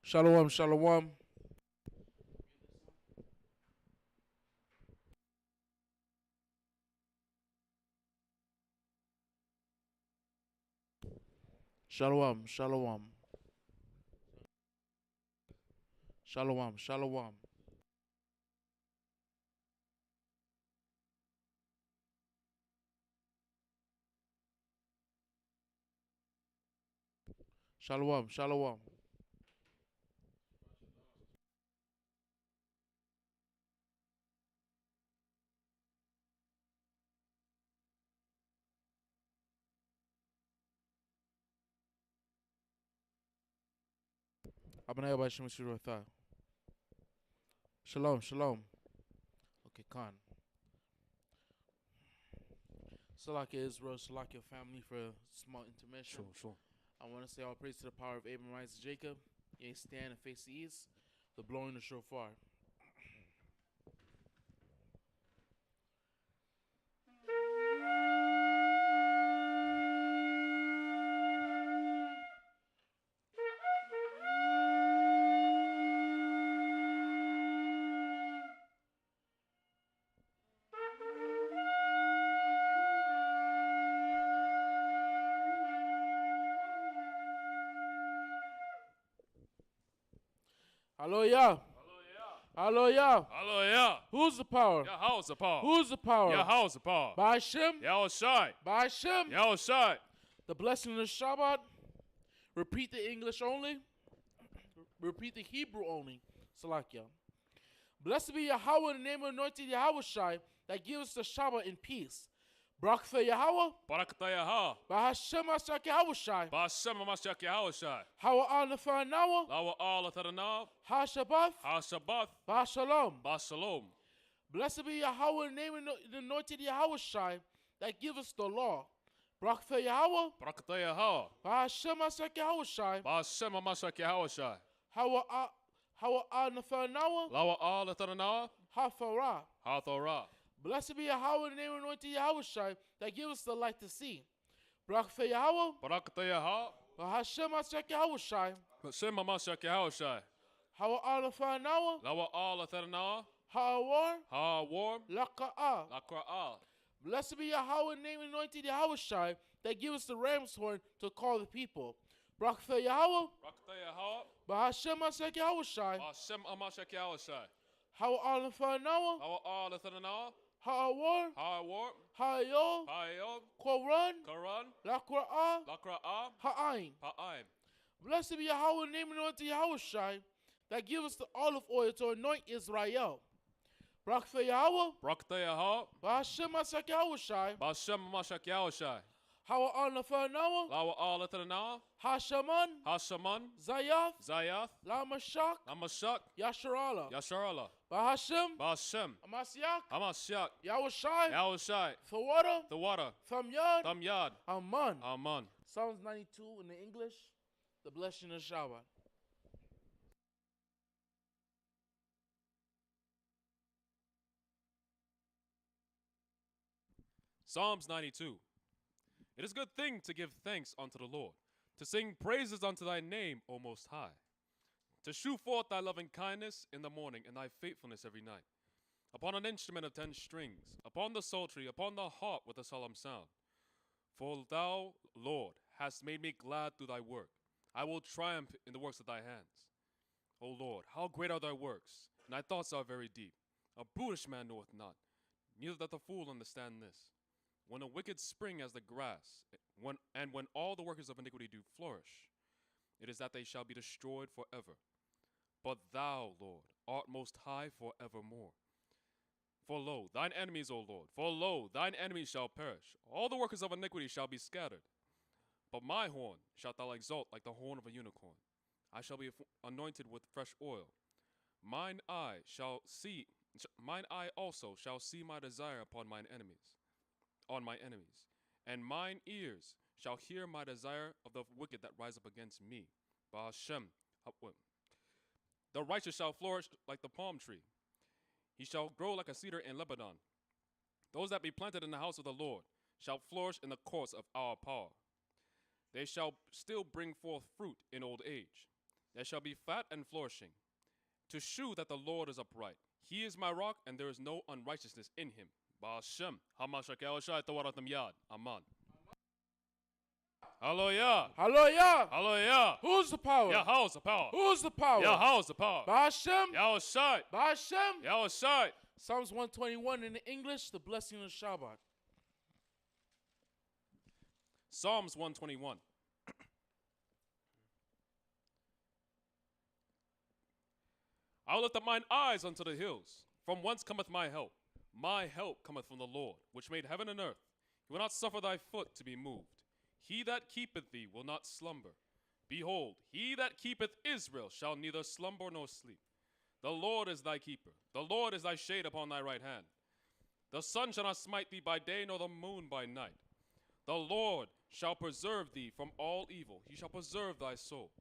Shalom, shalom. Shalom, shalom. Shalom, shalom. Shalom, shalom. Abnei Bashim Shirotha. Shalom, shalom. Okay, Khan. Salakia Israel, Salakia family for a small intermission. Sure. I want to say all praise to the power of Abraham, Isaac, Jacob. Ye stand and face the east, the blowing the shofar. Hallelujah. Hallelujah. Hallelujah. Who's the power? Yahweh's the power. Who's the power? Yahweh's the power. By Hashem? Yahushai. By Hashem? Yahushai. The blessing of the Shabbat. Repeat the English only. Repeat the Hebrew only. Salakia. Blessed be Yahweh in the name of anointed Yahushai that gives us the Shabbat in peace. Baruch for Yahweh. Barakata Yahah. By Hashem Asyak Yahushai. Ba'ashem Mashiach Yahushai. How on the Fanawa. Lawa al Ataranav. Ha Shabbat. Ha Shabbat. Ba Shalom. Ba Shalom. Blessed be Yahweh in the name of the anointed Yahushai that gives us the law. Baruch for Yahweh. Barakata Yahah. By Hashem Asyak Yahushai. Ba'ashem Mashiach Yahushai. How on the Fanawa. Lawa al Ataranav. Ha Farah. Ha Thorah. Blessed be Yahweh in the name of anointed Yahushai that gives us the light to see. Baruch for Yahweh. Barakata Yahah. Hashem Asyak Yahushai. Ba'ashem Mashiach Yahushai. How on the Fanawa. Lawa al Ataranav. Ha'awar. Ha Warm. Laka'ah. Lakra'al. Blessed be Yahweh in the name of anointed Yahushai that gives us the ram's horn to call the people. Baruch for Yahweh. Barakata Yahah. Hashem Asyak Yahushai. Ba'ashem Mashiach Yahushai. How on the Fanawa. Lawa al Ataranav. Ha'awar. Ha Warm. Ha'ayol. Ha'ayom. Koran. Quran. Lakra'ah. Lakra'ah. Ha'ayin. Ha'aim. Blessed be Yahweh in the name of anointed Yahushai that gives us the olive oil to anoint Israel. Baruch for Yahweh. Barakata Yahah. Hashem Asyak Yahushai. Ba'ashem Mashiach Yahushai. How on the Fanawa. Lawa al Ataranav. Hashaman. Hashaman. Zayath. Zayath. Lamashak. Amashak. Yasharala. Yasharala. Bahashem. Ba'ashem. Amasyak. Hamashiach. Yahushai. Yahushai. Thawada. The water. Thamyad. Tamyad. Aman. Aman. Psalms 92 in the English. The blessing of Shabbat. Psalms 92. It is a good thing to give thanks unto the Lord, to sing praises unto thy name, O Most High, to shew forth thy loving kindness in the morning and thy faithfulness every night. Upon an instrument of 10 strings, upon the psaltery, upon the harp with a solemn sound. For thou, Lord, hast made me glad through thy work. I will triumph in the works of thy hands. O Lord, how great are thy works, and thy thoughts are very deep. A brutish man knoweth not, neither doth a fool understand this. When the wicked spring as the grass, when all the workers of iniquity do flourish, it is that they shall be destroyed forever. But thou, Lord, art most high forevermore. For lo, thine enemies, O Lord, for lo, thine enemies shall perish. All the workers of iniquity shall be scattered. But my horn shalt thou exalt like the horn of a unicorn. I shall be anointed with fresh oil. Mine eye also shall see my desire upon mine enemies, and mine ears shall hear my desire of the wicked that rise up against me. Ba'ashem. The righteous shall flourish like the palm tree. He shall grow like a cedar in Lebanon. Those that be planted in the house of the Lord shall flourish in the course of our power. They shall still bring forth fruit in old age. They shall be fat and flourishing, to shew that the Lord is upright. He is my rock, and there is no unrighteousness in him. Ba'ashem, Hamashak Shai Tawaratam Yad. Aman. Hallelujah. Hallelujah. Hallelujah. Who's the power? Yahweh's the power. Who's the power? Yahweh's the power. Ba'ashem. Yahushai. Ba'ashem. Yahushai. Psalms 121 in the English, the blessing of Shabbat. Psalms 121. I will lift up mine eyes unto the hills. From whence cometh my help? My help cometh from the Lord, which made heaven and earth. He will not suffer thy foot to be moved. He that keepeth thee will not slumber. Behold, he that keepeth Israel shall neither slumber nor sleep. The Lord is thy keeper. The Lord is thy shade upon thy right hand. The sun shall not smite thee by day, nor the moon by night. The Lord shall preserve thee from all evil. He shall preserve thy soul.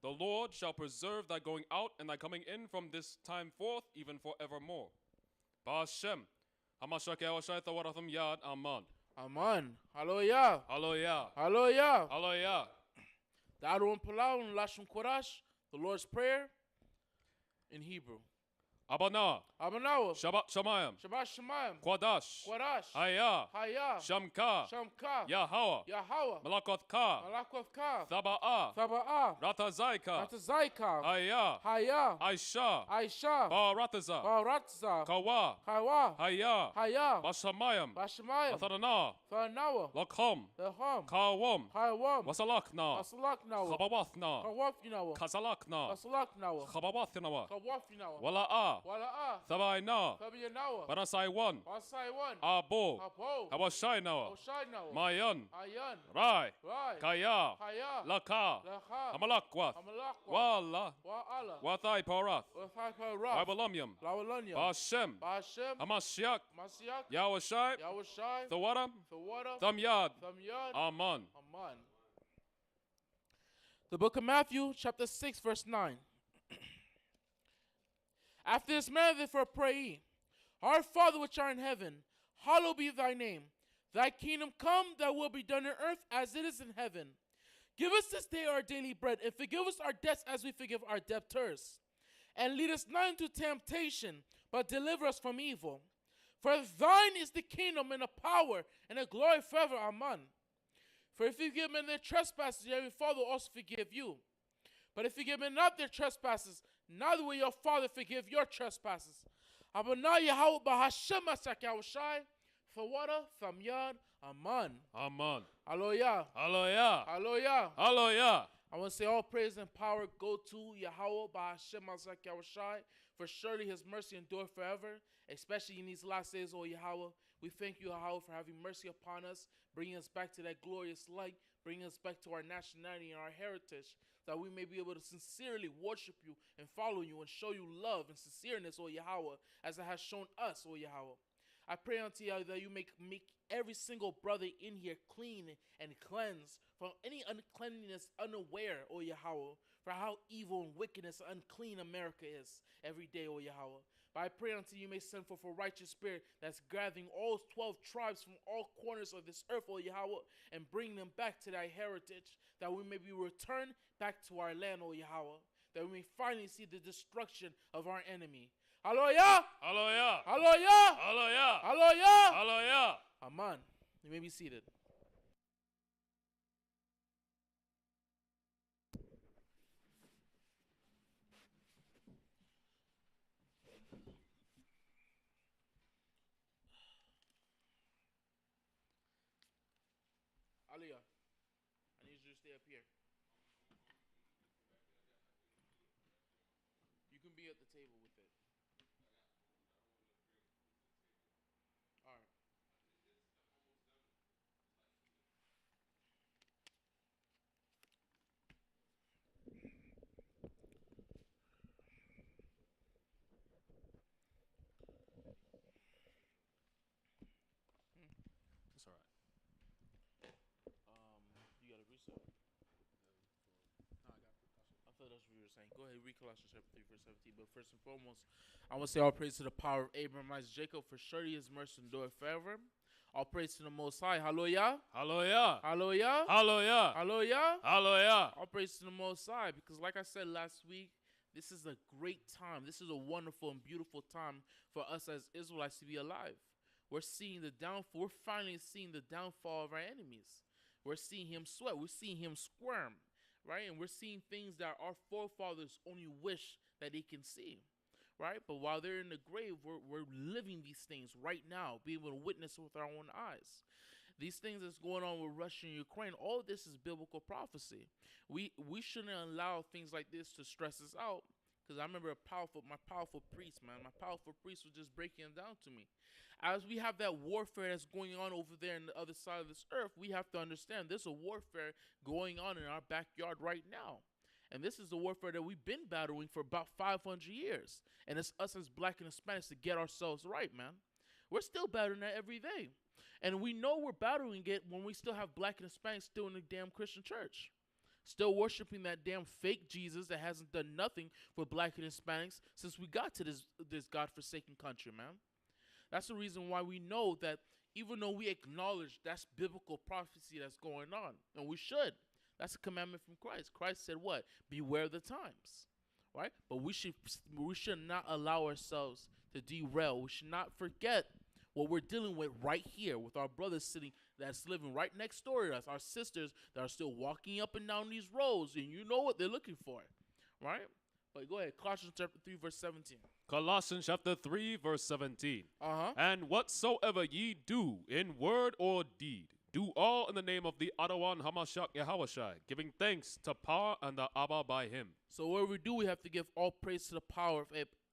The Lord shall preserve thy going out and thy coming in from this time forth, even forevermore. Ba'ashem. Hamashak Yahushai Tawaratam Yad. Aman. Aman. Hallelujah. Hallelujah. Hallelujah. Hallelujah. Darun Palau and Lashon Korash, the Lord's Prayer in Hebrew. Abana. Abanawa. Shabbat Shamayim. Shabbat Shemayim. Quadash. Quadash. Haya. Haya. Shamka. Shamka. Yahweh. Yahweh. Malakoth Ka. Malakoth Ka. Thaba'a. Thaba'a. Ratazaika. Ratazaika. Haya. Haya. Aisha. Aisha. Barataza. Baratza. Kawa. Kawa. Haya. Haya. Bashamayim. Bashemayim. Athadana. Thanawa. Lakham. Leham. Kawam. Hayawam. Wasalakna. Asalaknawa. Khabawathna. Kawafinawa. Kazalakna. Asalaknawa. Khabawathinawa. Kawafinawa. Wala'a. Wala'a. Thabaina. Fabiyanawa. Barasaiwan. Wasaiwan. Abo. Apo. Hawashainawa. Oshainawa. Mayan. Ayan. Rai. Rai. Kaya. Haya. Laka. Lecha. Amalakwath. Amalakwa. Wala. Wa'ala. Wathai Parath. Wathaka Raf. Ibalamyam. Lawalanya. Bashem. Bashem. Hamashiach. Masiak. Yahushai. Yahushai. Thawaram. Thawada. Thamyad. Thamyad. Aman. Aman. The book of Matthew, chapter 6, verse 9. After this manner, therefore, pray ye, Our Father which art in heaven, hallowed be thy name. Thy kingdom come, thy will be done on earth as it is in heaven. Give us this day our daily bread, and forgive us our debts as we forgive our debtors. And lead us not into temptation, but deliver us from evil. For thine is the kingdom, and the power, and the glory forever. Amen. For if you forgive men their trespasses, your Father will also forgive you. But if you forgive men not their trespasses, neither will your Father forgive your trespasses. Abana Yahweh Bahashem Asak Yahushai, Fawada, Famyad, Aman. Aman. Hallelujah. Hallelujah. Hallelujah. Hallelujah. I want to say all praise and power go to Yahweh Bahashem Asak Yahushai, for surely his mercy endure forever, especially in these last days, O Yahweh. We thank you, Yahweh, for having mercy upon us, bringing us back to that glorious light, bringing us back to our nationality and our heritage, that we may be able to sincerely worship you and follow you and show you love and sincereness, O Yahweh, as it has shown us, O Yahweh. I pray unto you that you make every single brother in here clean and cleansed from any uncleanliness, unaware, O Yahweh, for how evil and wickedness and unclean America is every day, O Yahweh. But I pray unto you may send forth a righteous spirit that's gathering all 12 tribes from all corners of this earth, O Yahweh, and bring them back to thy heritage, that we may be returned back to our land, O Yahweh, that we may finally see the destruction of our enemy. Hallelujah! Hallelujah. Hallelujah! Hallelujah. Hallelujah! Hallelujah. Amen. You may be seated. Aliyah, I need you to stay up here. You can be at the table with it. All right. That's all right. You got a reset? No, I got it. I thought that's what you were saying. Go ahead, read Colossians chapter 3, verse 17. But first and foremost, I want to say all praise to the power of Abraham, Isaac, Jacob, for surely his mercy endureth forever. All praise to the Most High. Hallelujah. Hallelujah. Hallelujah. Hallelujah. Hallelujah. Hallelujah. All praise to the Most High. Because like I said last week, this is a great time. This is a wonderful and beautiful time for us as Israelites to be alive. We're seeing the downfall. We're finally seeing the downfall of our enemies. We're seeing him sweat. We're seeing him squirm, right? And we're seeing things that our forefathers only wish that they can see, right? But while they're in the grave, we're living these things right now, being able to witness with our own eyes. These things that's going on with Russia and Ukraine, all of this is biblical prophecy. We shouldn't allow things like this to stress us out. Because I remember my powerful priest was just breaking it down to me. As we have that warfare that's going on over there on the other side of this earth, we have to understand there's a warfare going on in our backyard right now. And this is the warfare that we've been battling for about 500 years. And it's us as black and Hispanics to get ourselves right, man. We're still battling that every day. And we know we're battling it when we still have black and Hispanics still in the damn Christian church. Still worshiping that damn fake Jesus that hasn't done nothing for black and Hispanics since we got to this godforsaken country, man. That's the reason why we know that even though we acknowledge that's biblical prophecy that's going on, and we should. That's a commandment from Christ. Christ said what? Beware of the times, right? But we should not allow ourselves to derail. We should not forget what we're dealing with right here with our brothers that's living right next door to us, our sisters that are still walking up and down these roads, and you know what they're looking for, right? But go ahead, Colossians chapter 3, verse 17. Colossians chapter 3, verse 17. Uh-huh. And whatsoever ye do in word or deed, do all in the name of the Ahmawan Hamashach Yahushai, giving thanks to power and the Abba by him. So what we do, we have to give all praise to the power of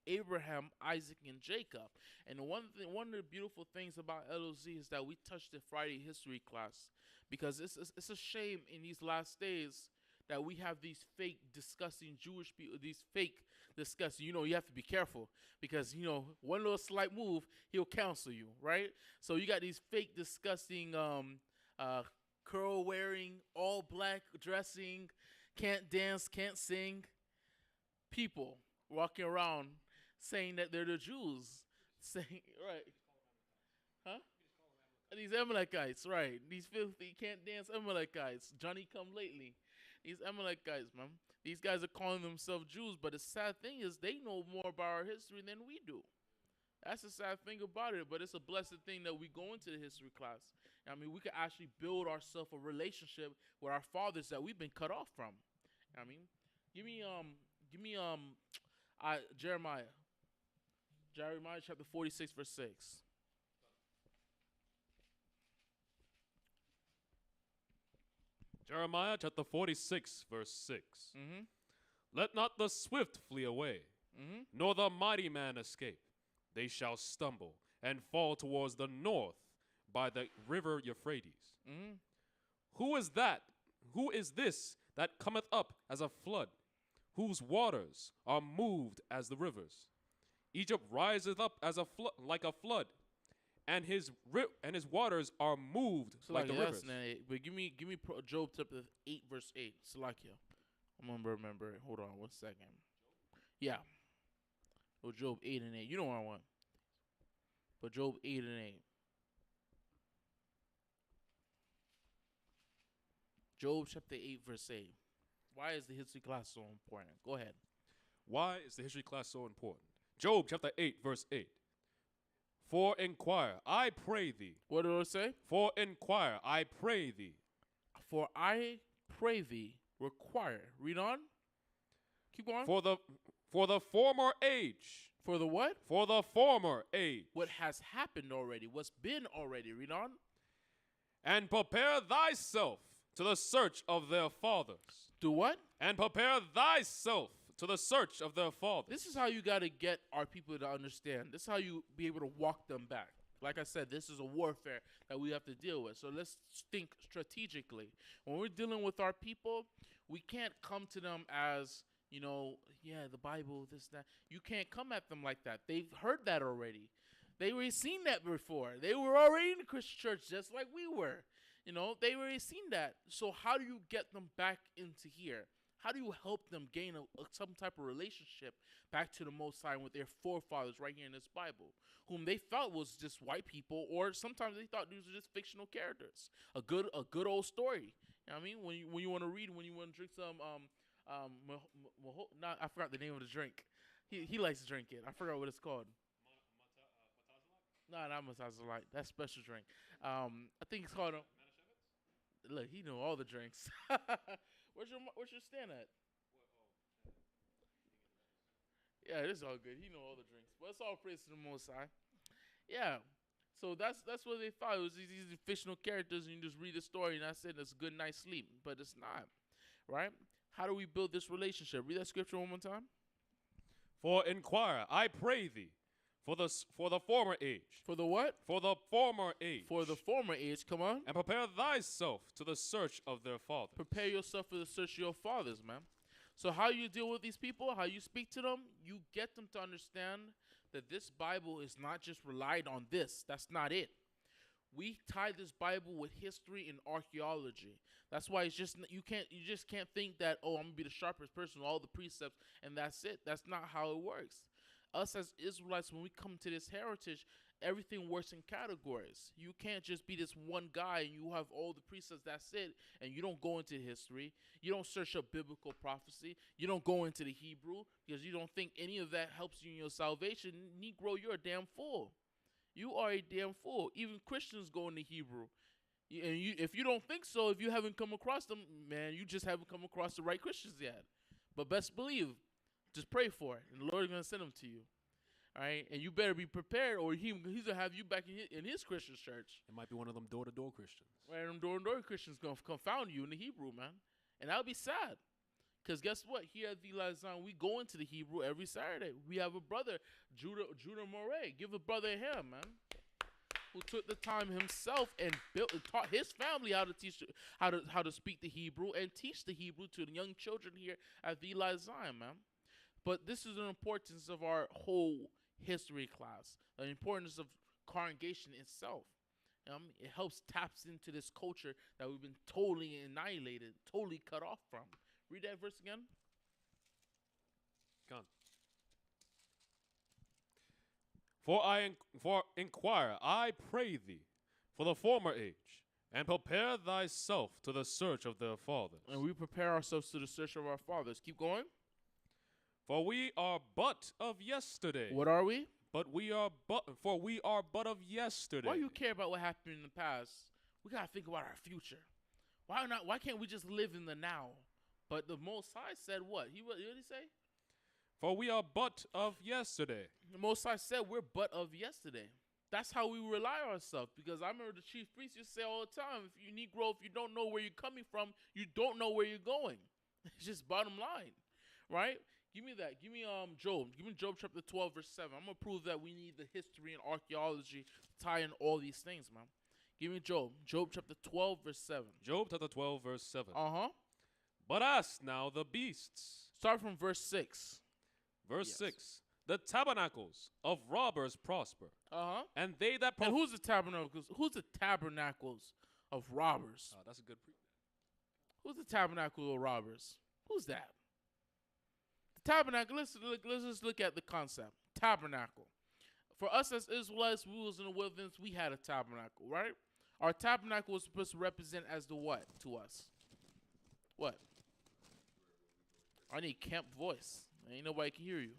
Abraham, Isaac, and Jacob. And one of the beautiful things about L.O.Z is that we touched the Friday history class, because it's a shame in these last days that we have these fake disgusting Jewish people, these fake disgusting, you have to be careful because, one little slight move, he'll cancel you, right? So you got these fake disgusting curl wearing, all black dressing, can't dance, can't sing people walking around saying that they're the Jews, saying, right, huh? These Amalekites, right? These filthy, can't dance Amalekites, Johnny come lately. These Amalekites, man. These guys are calling themselves Jews, but the sad thing is they know more about our history than we do. That's the sad thing about it, but it's a blessed thing that we go into the history class. I mean, we can actually build ourselves a relationship with our fathers that we've been cut off from. I mean, give me Jeremiah chapter 46, verse 6. Jeremiah chapter 46, verse 6. Mm-hmm. Let not the swift flee away, nor the mighty man escape. They shall stumble and fall towards the north by the river Euphrates. Mm-hmm. Who is that? Who is this that cometh up as a flood, whose waters are moved as the rivers? Egypt riseth up as a like a flood, and his waters are moved like the rivers. But give me Job chapter 8, verse 8. Salakia. I'm gonna remember it. Hold on 1 second. Yeah. Or Job 8 and 8. You know what I want. But Job 8 and 8. Job chapter 8, verse 8. Why is the history class so important? Go ahead. Why is the history class so important? Job chapter 8, verse 8. For inquire, I pray thee. What did it say? For inquire, I pray thee. For I pray thee, require. Read on. Keep going. For the former age. For the what? For the former age. What has happened already. What's been already. Read on. And prepare thyself to the search of their fathers. Do what? And prepare thyself to the search of their fathers. This is how you got to get our people to understand. This is how you be able to walk them back. Like I said, this is a warfare that we have to deal with. So let's think strategically. When we're dealing with our people, we can't come to them as, the Bible, this, that. You can't come at them like that. They've heard that already. They already seen that before. They were already in the Christian church just like we were. They already seen that. So how do you get them back into here? How do you help them gain some type of relationship back to the Most High with their forefathers right here in this Bible, whom they felt was just white people, or sometimes they thought these were just fictional characters. A good old story. You know what I mean? When you want to read, when you want to drink some I forgot the name of the drink. He likes to drink it. I forgot what it's called. No, not Matazalite. That's special drink. I think it's called. Look, he know all the drinks. Where's your stand at? Yeah, it is all good. He know all the drinks, but it's all praise to the Most High. Yeah. So that's what they thought. It was these fictional characters, and you just read the story, and that's it. It's a good night's sleep, but it's not, right? How do we build this relationship? Read that scripture one more time. For inquire, I pray thee, for the former age. For the what? For the former age. For the former age. Come on. And prepare thyself to the search of their fathers. Prepare yourself for the search of your fathers, man. So how you deal with these people, how you speak to them, you get them to understand that this Bible is not just relied on this. That's not it. We tie this Bible with history and archaeology. That's why it's just you just can't think that, oh, I'm gonna be the sharpest person with all the precepts and that's it. That's not how it works. Us as Israelites, when we come to this heritage, everything works in categories. You can't just be this one guy and you have all the precepts, that's it, and you don't go into history. You don't search up biblical prophecy. You don't go into the Hebrew because you don't think any of that helps you in your salvation. Negro, you're a damn fool. You are a damn fool. Even Christians go into Hebrew. And if you don't think so, if you haven't come across them, man, you just haven't come across the right Christians yet. But best believe, just pray for it, and the Lord is going to send them to you. All right? And you better be prepared, or he's going to have you back in his Christian church. It might be one of them door-to-door Christians. Right, them door-to-door Christians going to confound you in the Hebrew, man. And that would be sad. Because guess what? Here at the L.O.Z, we go into the Hebrew every Saturday. We have a brother, Judah Moray. Give a brother a hand, man. Who took the time himself and built and taught his family how to teach how to speak the Hebrew and teach the Hebrew to the young children here at the L.O.Z, man. But this is the importance of our whole history class, the importance of congregation itself. It helps taps into this culture that we've been totally annihilated, totally cut off from. Read that verse again. Gone. For inquire, I pray thee, for the former age, and prepare thyself to the search of their fathers. And we prepare ourselves to the search of our fathers. Keep going. For we are but of yesterday. What are we? We are but of yesterday. Why do you care about what happened in the past? We gotta think about our future. Why not? Why can't we just live in the now? But the Most High said what? What did he say? For we are but of yesterday. The Most High said we're but of yesterday. That's how we rely on ourselves. Because I remember the chief priest used to say all the time, if you Negro, if you don't know where you're coming from, you don't know where you're going. It's just bottom line, right? Give me that. Give me Job. Give me Job chapter 12, verse 7. I'm going to prove that we need the history and archaeology to tie in all these things, man. Give me Job. Job chapter 12, verse 7. Job chapter 12, verse 7. Uh-huh. But ask now the beasts. Start from verse 6. Verse 6. The tabernacles of robbers prosper. Uh-huh. And they that... And who's the tabernacles? Who's the tabernacles of robbers? That's a good Who's the tabernacle of robbers? Who's that? The tabernacle, let's just look at the concept. Tabernacle. For us as Israelites, we was in the wilderness, we had a tabernacle, right? Our tabernacle was supposed to represent as the what to us? What? I need camp voice. Ain't nobody can hear you.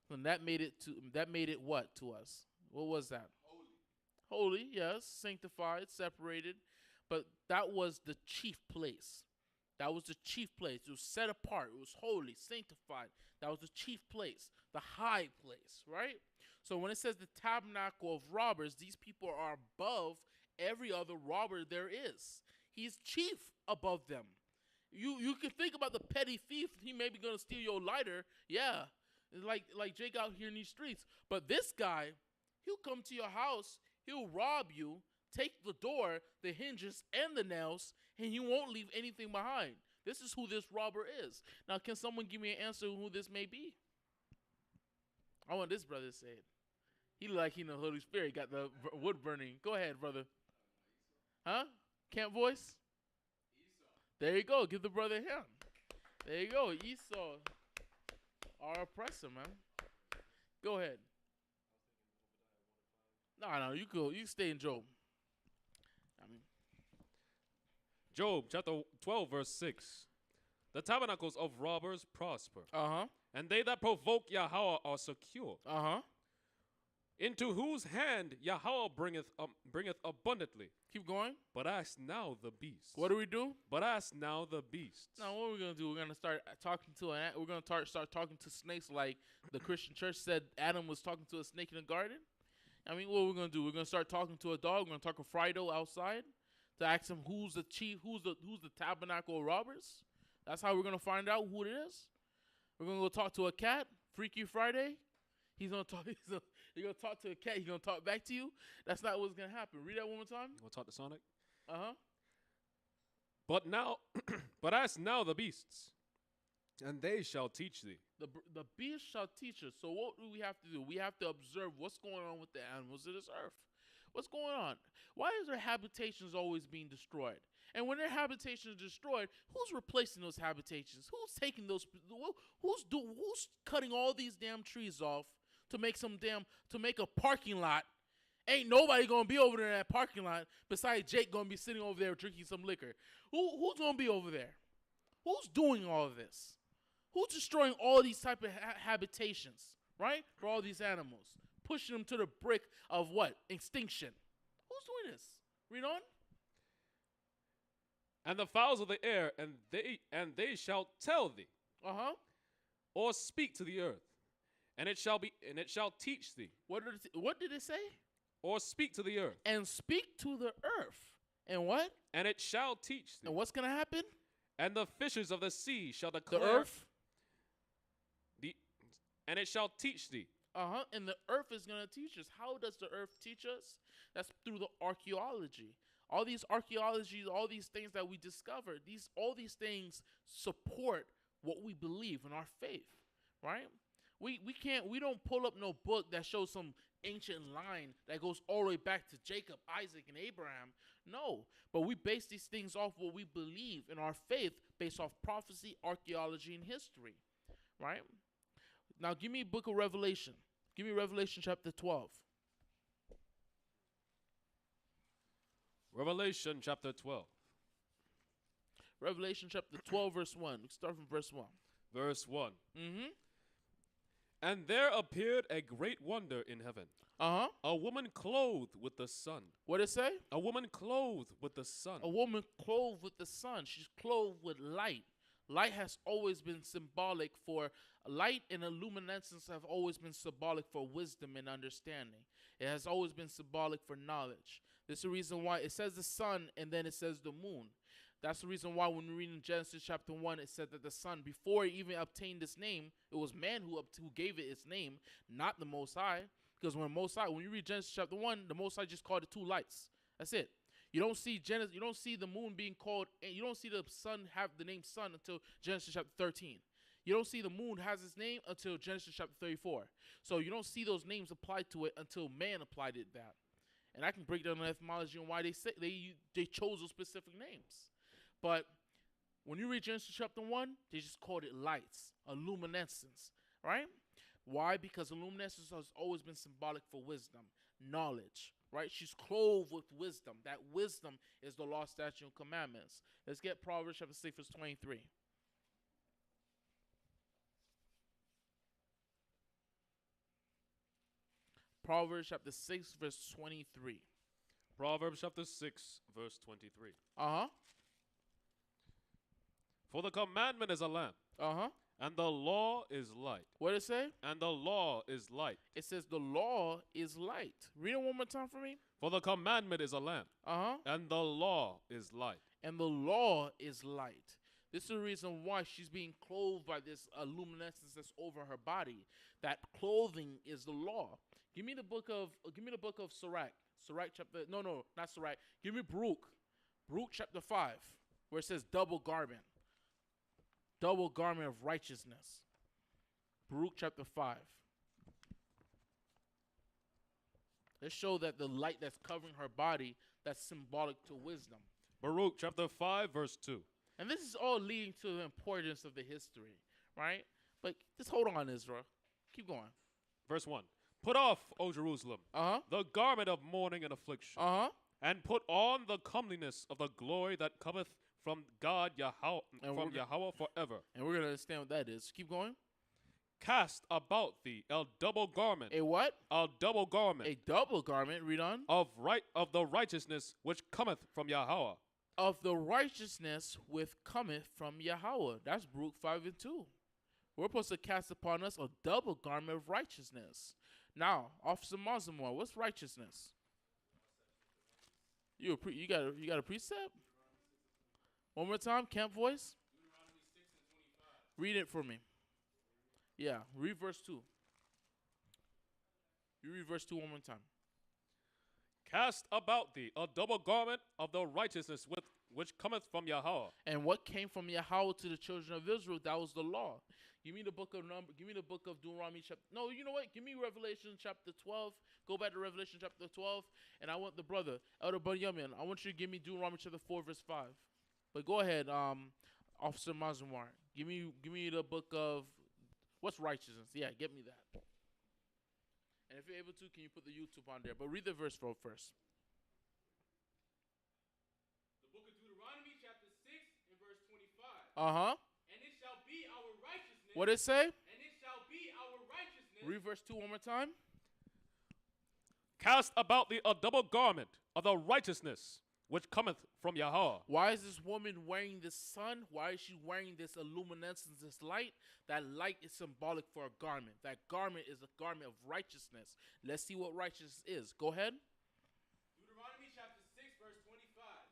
And that made it what to us? What was that? Holy, yes, sanctified, separated. But that was the chief place. That was the chief place. It was set apart. It was holy, sanctified. That was the chief place, the high place, right? So when it says the tabernacle of robbers, these people are above every other robber there is. He's chief above them. You can think about the petty thief. He may be going to steal your lighter. Yeah, like Jake out here in these streets. But this guy, he'll come to your house. He'll rob you, take the door, the hinges, and the nails, and he won't leave anything behind. This is who this robber is. Now, can someone give me an answer who this may be? I want this brother to say it. He look like he in the Holy Spirit, got the wood burning. Go ahead, brother. Huh? Camp voice? There you go. Give the brother a hand. There you go. Esau, our oppressor, man. Go ahead. No, you go. You stay in Job. I mean, Job chapter 12, verse 6. The tabernacles of robbers prosper, and they that provoke Yahweh are secure. Into whose hand Yahweh bringeth abundantly. Keep going. But ask now the beast. What do we do? But ask now the beast. Now, what are we gonna do? We're gonna start talking to we're gonna start talking to snakes like the Christian church said Adam was talking to a snake in the garden. I mean, what are we gonna do? We're gonna start talking to a dog. We're gonna talk to Frido outside to ask him who's the chief, who's the tabernacle of robbers. That's how we're gonna find out who it is. We're gonna go talk to a cat, Freaky Friday. He's gonna talk. You're gonna talk to a cat. He's gonna talk back to you. That's not what's gonna happen. Read that one more time. You want to talk to Sonic? But but ask now the beasts, and they shall teach thee. The beast shall teach us. So what do we have to do? We have to observe what's going on with the animals of this earth. What's going on? Why is their habitations always being destroyed? And when their habitations are destroyed, who's replacing those habitations? Who's taking those? Who's cutting all these damn trees off to make a parking lot? Ain't nobody gonna be over there in that parking lot besides Jake gonna be sitting over there drinking some liquor. Who's gonna be over there? Who's doing all of this? Who's destroying all these type of habitations, right? For all these animals, pushing them to the brink of what? Extinction. Who's doing this? Read on. And the fowls of the air, and they shall tell thee, or speak to the earth, and it shall teach thee. What did it say? Or speak to the earth. And speak to the earth. And what? And it shall teach thee. And what's gonna happen? And the fishes of the sea shall declare the earth. And it shall teach thee. And the earth is gonna teach us. How does the earth teach us? That's through the archaeology. All these archaeologies, all these things that we discovered, all these things support what we believe in our faith, right? We don't pull up no book that shows some ancient line that goes all the way back to Jacob, Isaac, and Abraham. No, but we base these things off what we believe in our faith based off prophecy, archaeology, and history, right? Now give me book of Revelation. Give me Revelation chapter 12. Revelation chapter 12. Revelation chapter 12, verse 1. We start from verse 1. Verse 1. And there appeared a great wonder in heaven. A woman clothed with the sun. What did it say? A woman clothed with the sun. A woman clothed with the sun. She's clothed with light. Light has always been symbolic for light, and luminescence have always been symbolic for wisdom and understanding. It has always been symbolic for knowledge. This is the reason why it says the sun and then it says the moon. That's the reason why when we read in Genesis chapter 1, it said that the sun, before it even obtained its name, it was man who gave it its name, not the Most High. Because when you read Genesis chapter 1, the Most High just called it two lights. That's it. You don't see the moon being called, and you don't see the sun have the name sun until Genesis chapter 13. You don't see the moon has its name until Genesis chapter 34. So you don't see those names applied to it until man applied it that. And I can break down the etymology and why they chose those specific names. But when you read Genesis chapter 1, they just called it lights, a luminescence, right? Why? Because luminescence has always been symbolic for wisdom, knowledge, right? She's clothed with wisdom. That wisdom is the law, statute, and commandments. Let's get Proverbs chapter 6, verse 23. Proverbs chapter 6, verse 23. Proverbs chapter 6, verse 23. For the commandment is a lamp. And the law is light. What did it say? And the law is light. It says the law is light. Read it one more time for me. For the commandment is a lamp. And the law is light. And the law is light. This is the reason why she's being clothed by this luminescence that's over her body. That clothing is the law. Give me the book of Sirach. Sirach chapter, no, not Sirach. Give me Baruch. Baruch chapter 5, where it says double garment. Double garment of righteousness. Baruch chapter 5. Let's show that the light that's covering her body, that's symbolic to wisdom. Baruch chapter 5, verse 2. And this is all leading to the importance of the history, right? But just hold on, Israel. Keep going. Verse 1. Put off, O Jerusalem, the garment of mourning and affliction, and put on the comeliness of the glory that cometh from God Yahweh, Yahweh forever. And we're going to understand what that is. Keep going. Cast about thee a double garment. A what? A double garment. A double garment. Read on. Of the righteousness which cometh from Yahweh. Of the righteousness which cometh from Yahweh. That's Baruch 5 and 2. We're supposed to cast upon us a double garment of righteousness. Now, Officer Zamar, what's righteousness? You got a precept? One more time, camp voice. Read it for me. Yeah, read verse 2. You read verse 2 one more time. Cast about thee a double garment of the righteousness which cometh from Yahweh. And what came from Yahweh to the children of Israel, that was the law. Give me the book of Give me the book of Deuteronomy chapter. No, you know what? Give me Revelation chapter 12. Go back to Revelation chapter 12, and I want the brother Elder Bunyamin. I want you to give me Deuteronomy chapter 4 verse 5. But go ahead, Officer Mazamar. Give me the book of what's righteousness. Yeah, get me that. And if you're able to, can you put the YouTube on there? But read the verse first. The book of Deuteronomy chapter 6 and verse 25. And it shall be our righteousness. What it say? And it shall be our righteousness. Read verse 2 one more time. Cast about thee a double garment of the righteousness which cometh from Yahweh. Why is this woman wearing the sun? Why is she wearing this luminescence, this light? That light is symbolic for a garment. That garment is a garment of righteousness. Let's see what righteousness is. Go ahead. Deuteronomy chapter 6 verse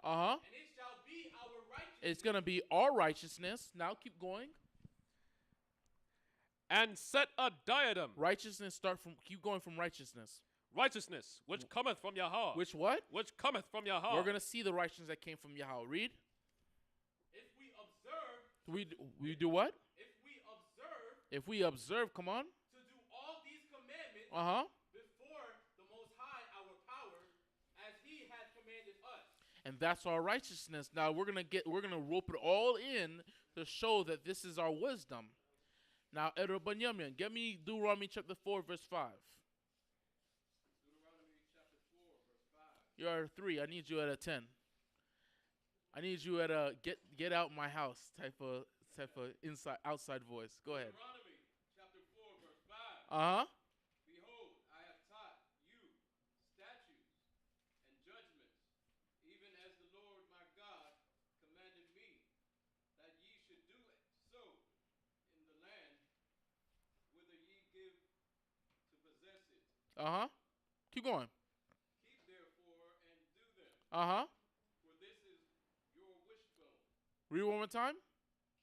25. And it shall be our righteousness. It's going to be our righteousness. Now keep going. And set a diadem. Righteousness keep going from righteousness. Righteousness, which cometh from Yahweh. Which what? Which cometh from Yahweh. We're going to see the righteousness that came from Yahweh. Read. If we observe. We do what? If we observe. If we observe, come on. To do all these commandments. Before the Most High, our power, as He hath commanded us. And that's our righteousness. Now we're gonna rope it all in to show that this is our wisdom. Now, Elder Bunyamin, get me Deuteronomy chapter 4, verse 5. You're at a 3. I need you at a 10. I need you at a get out my house type of outside voice. Go ahead. Deuteronomy chapter 4 verse 5. Behold, I have taught you statutes and judgments, even as the Lord my God commanded me, that ye should do it so in the land whither ye give to possess it. Keep going. For this is your wishbone. Read one more time.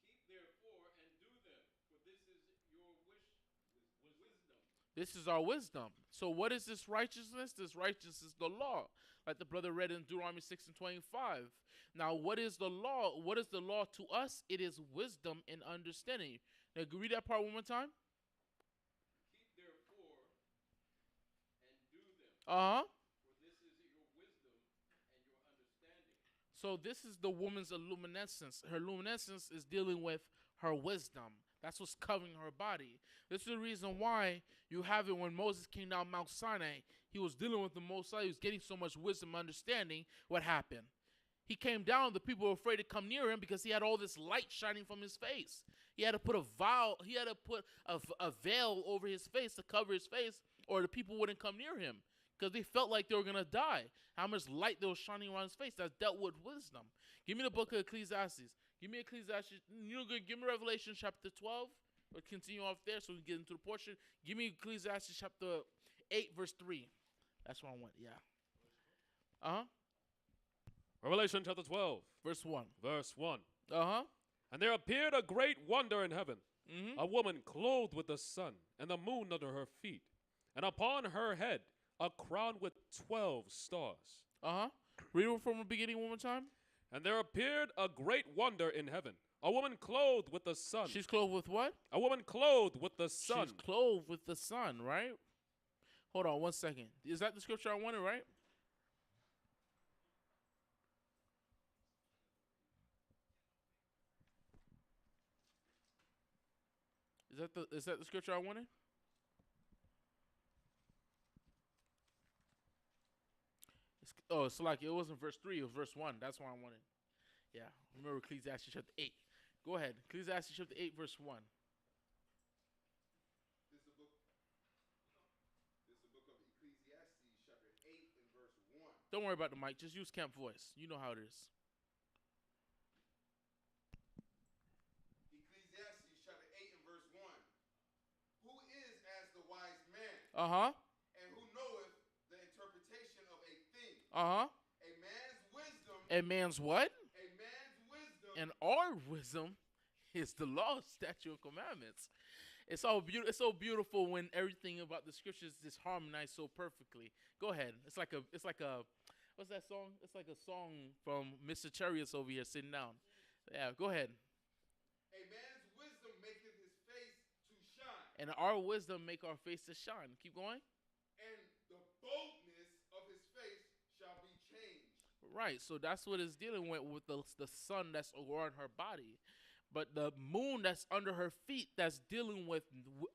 Keep therefore and do them, for this is your wisdom. This is our wisdom. So what is this righteousness? This righteousness is the law. Like the brother read in Deuteronomy 6 and 25. Now what is the law? What is the law to us? It is wisdom and understanding. Now read that part one more time. Keep therefore and do them. So this is the woman's luminescence. Her luminescence is dealing with her wisdom. That's what's covering her body. This is the reason why you have it when Moses came down Mount Sinai. He was dealing with the Most High. He was getting so much wisdom and understanding. What happened? He came down. The people were afraid to come near him because he had all this light shining from his face. He had to put a veil over his face to cover his face, or the people wouldn't come near him, because they felt like they were going to die. How much light that was shining around his face. That dealt with wisdom. Give me the book of Ecclesiastes. Give me Ecclesiastes. Give me Revelation chapter 12. We'll continue off there so we can get into the portion. Give me Ecclesiastes chapter 8, verse 3. That's what I want, yeah. Revelation chapter 12. Verse 1. Verse 1. And there appeared a great wonder in heaven. A woman clothed with the sun, and the moon under her feet, and upon her head a crown with 12 stars. Read it from the beginning one more time. And there appeared a great wonder in heaven. A woman clothed with the sun. She's clothed with what? A woman clothed with the sun. She's clothed with the sun, right? Hold on 1 second. Is that the scripture I wanted, right? Is that the scripture I wanted? It's like it wasn't verse 3, it was verse 1. That's what I wanted. Yeah. Remember Ecclesiastes chapter 8. Go ahead. Ecclesiastes chapter 8, verse 1. This is the book of Ecclesiastes, chapter 8 and verse 1. Don't worry about the mic. Just use camp voice. You know how it is. Ecclesiastes, chapter 8 and verse 1. Who is as the wise man? Uh-huh. And who knoweth the interpretation of a thing? Uh-huh. A man's wisdom. And man's what? A man's wisdom. And our wisdom is the law, statute, and commandments. It's so beautiful when everything about the scriptures is harmonized so perfectly. Go ahead. It's like a what's that song? It's like a song from Mr. Chariot's over here sitting down. Yeah, go ahead. A man's wisdom maketh his face to shine. And our wisdom make our face to shine. Keep going. And the boldness of his face shall be changed. Right, so that's what it's dealing with the sun that's around her body. But the moon that's under her feet, that's dealing with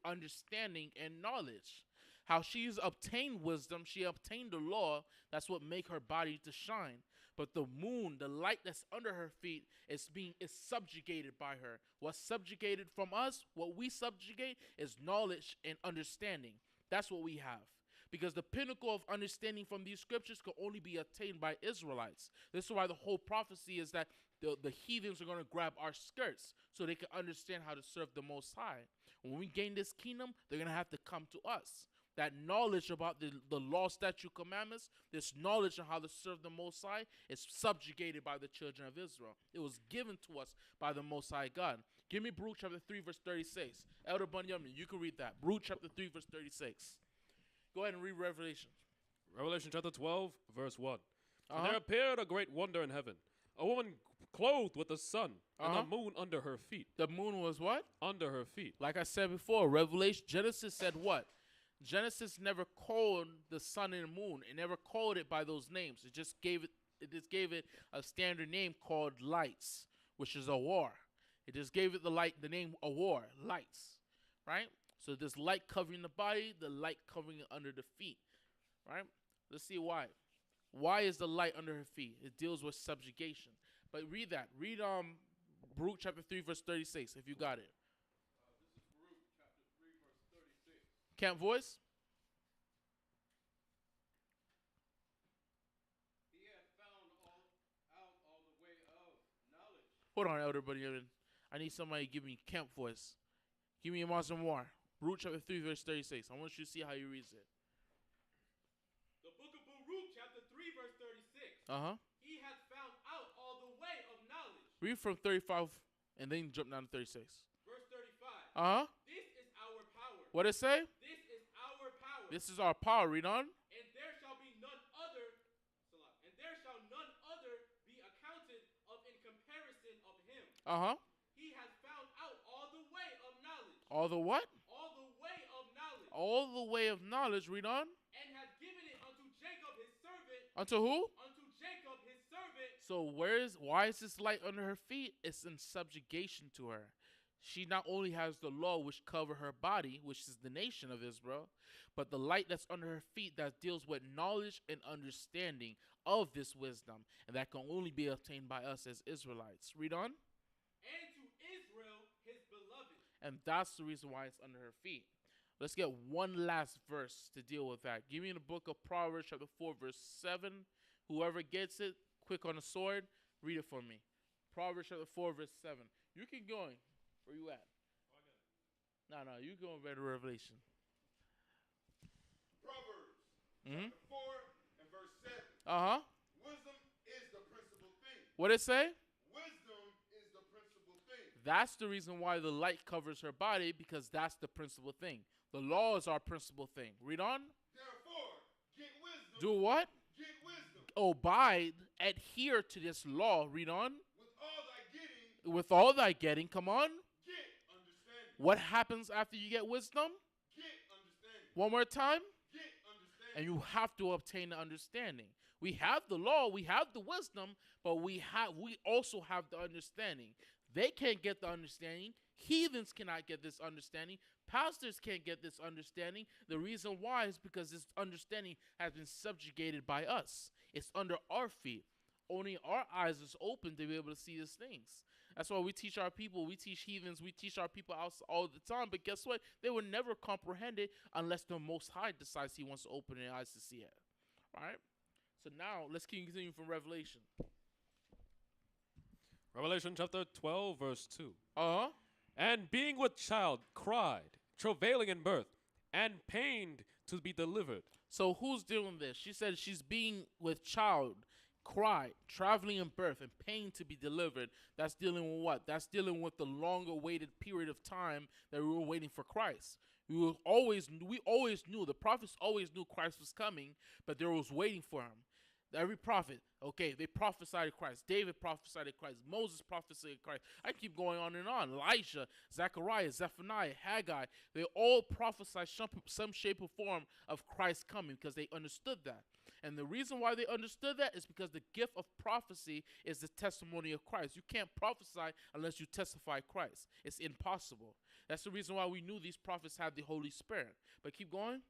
understanding and knowledge. How she's obtained wisdom, she obtained the law, that's what make her body to shine. But the moon, the light that's under her feet, is subjugated by her. What's subjugated from us, what we subjugate, is knowledge and understanding. That's what we have. Because the pinnacle of understanding from these scriptures could only be attained by Israelites. This is why the whole prophecy is that the heathens are going to grab our skirts so they can understand how to serve the Most High. When we gain this kingdom, they're going to have to come to us. That knowledge about the law, statute, commandments, this knowledge on how to serve the Most High is subjugated by the children of Israel. It was given to us by the Most High God. Give me Baruch chapter 3, verse 36. Elder Bunyamin, you can read that. Baruch chapter 3, verse 36. Go ahead and read Revelation. Revelation chapter 12, verse 1. And Uh-huh. there appeared a great wonder in heaven, a woman clothed with the sun and Uh-huh. the moon under her feet. The moon was what? Under her feet. Like I said before, Genesis said what? Genesis never called the sun and the moon. It never called it by those names. It just gave it a standard name called lights, which is a war. It just gave it the name a war, lights, right? So this light covering the body, the light covering it under the feet, right? Let's see why. Why is the light under her feet? It deals with subjugation. But read that. Read Baruch chapter 3, verse 36, if you got it. This is Baruch chapter 3, verse 36. Camp voice? He had found out all the way of knowledge. Hold on, Elder Buddy. I need somebody to give me camp voice. Give me a Mazamar. Baruch chapter 3, verse 36. I want you to see how he reads it. The book of Baruch chapter 3, verse 36. Uh-huh. He hath found out all the way of knowledge. Read from 35 and then jump down to 36. Verse 35. Uh-huh. This is our power. What it say? This is our power. This is our power. Read on. And there shall be none other. Salah. And there shall none other be accounted of in comparison of him. Uh-huh. He hath found out all the way of knowledge. All the what? All the way of knowledge. All the way of knowledge. Read on. And hath given it unto Jacob his servant. Unto who? Unto Jacob his servant. So why is this light under her feet? It's in subjugation to her. She not only has the law which cover her body, which is the nation of Israel, but the light that's under her feet that deals with knowledge and understanding of this wisdom, and that can only be obtained by us as Israelites. Read on. And to Israel his beloved. And that's the reason why it's under her feet. Let's get one last verse to deal with that. Give me the book of Proverbs chapter 4, verse 7. Whoever gets it, quick on the sword, read it for me. Proverbs chapter 4, verse 7. You keep going. Where you at? No, you go and read the Revelation. Proverbs Mm-hmm. chapter 4 and verse 7. Uh-huh. Wisdom is the principal thing. What it say? Wisdom is the principal thing. That's the reason why the light covers her body, because that's the principal thing. The law is our principal thing. Read on. Therefore, get wisdom. Do what? Get wisdom. Abide, adhere to this law. Read on. With all thy getting, With all thy getting, come on. get understanding. What happens after you get wisdom? Get understanding. One more time. Get understanding. And you have to obtain the understanding. We have the law, we have the wisdom, but we also have the understanding. They can't get the understanding. Heathens cannot get this understanding. Pastors can't get this understanding. The reason why is because this understanding has been subjugated by us. It's under our feet. Only our eyes is open to be able to see these things. That's why we teach our people, we teach heathens, we teach our people out all the time. But guess what? They will never comprehend it unless the Most High decides He wants to open their eyes to see it. All right? So now, let's continue from Revelation. Revelation chapter 12, verse 2. Uh-huh. And being with child, cried, travailing in birth, and pained to be delivered. So who's doing this? She said she's being with child, cried, traveling in birth, and pain to be delivered. That's dealing with what? That's dealing with the longer-awaited period of time that we were waiting for Christ. We always knew, the prophets always knew Christ was coming, but they was waiting for Him. Every prophet, okay, they prophesied of Christ. David prophesied of Christ. Moses prophesied of Christ. I keep going on and on. Elijah, Zechariah, Zephaniah, Haggai, they all prophesied some shape or form of Christ coming because they understood that. And the reason why they understood that is because the gift of prophecy is the testimony of Christ. You can't prophesy unless you testify Christ. It's impossible. That's the reason why we knew these prophets had the Holy Spirit. But keep going.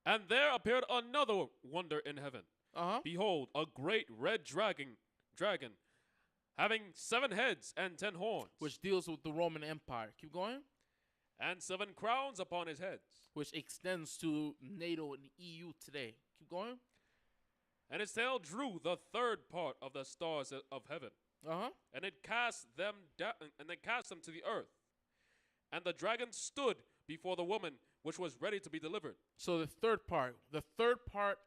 And there appeared another wonder in heaven. Uh-huh. Behold, a great red dragon, having 7 heads and 10 horns, Which deals with the Roman Empire. Keep going. and 7 crowns upon his heads. Which extends to NATO and EU today. Keep going. And his tail drew the 3rd part of the stars of heaven, Uh-huh. and it cast them down, and then cast them to the earth. And the dragon stood before the woman which was ready to be delivered. So the third part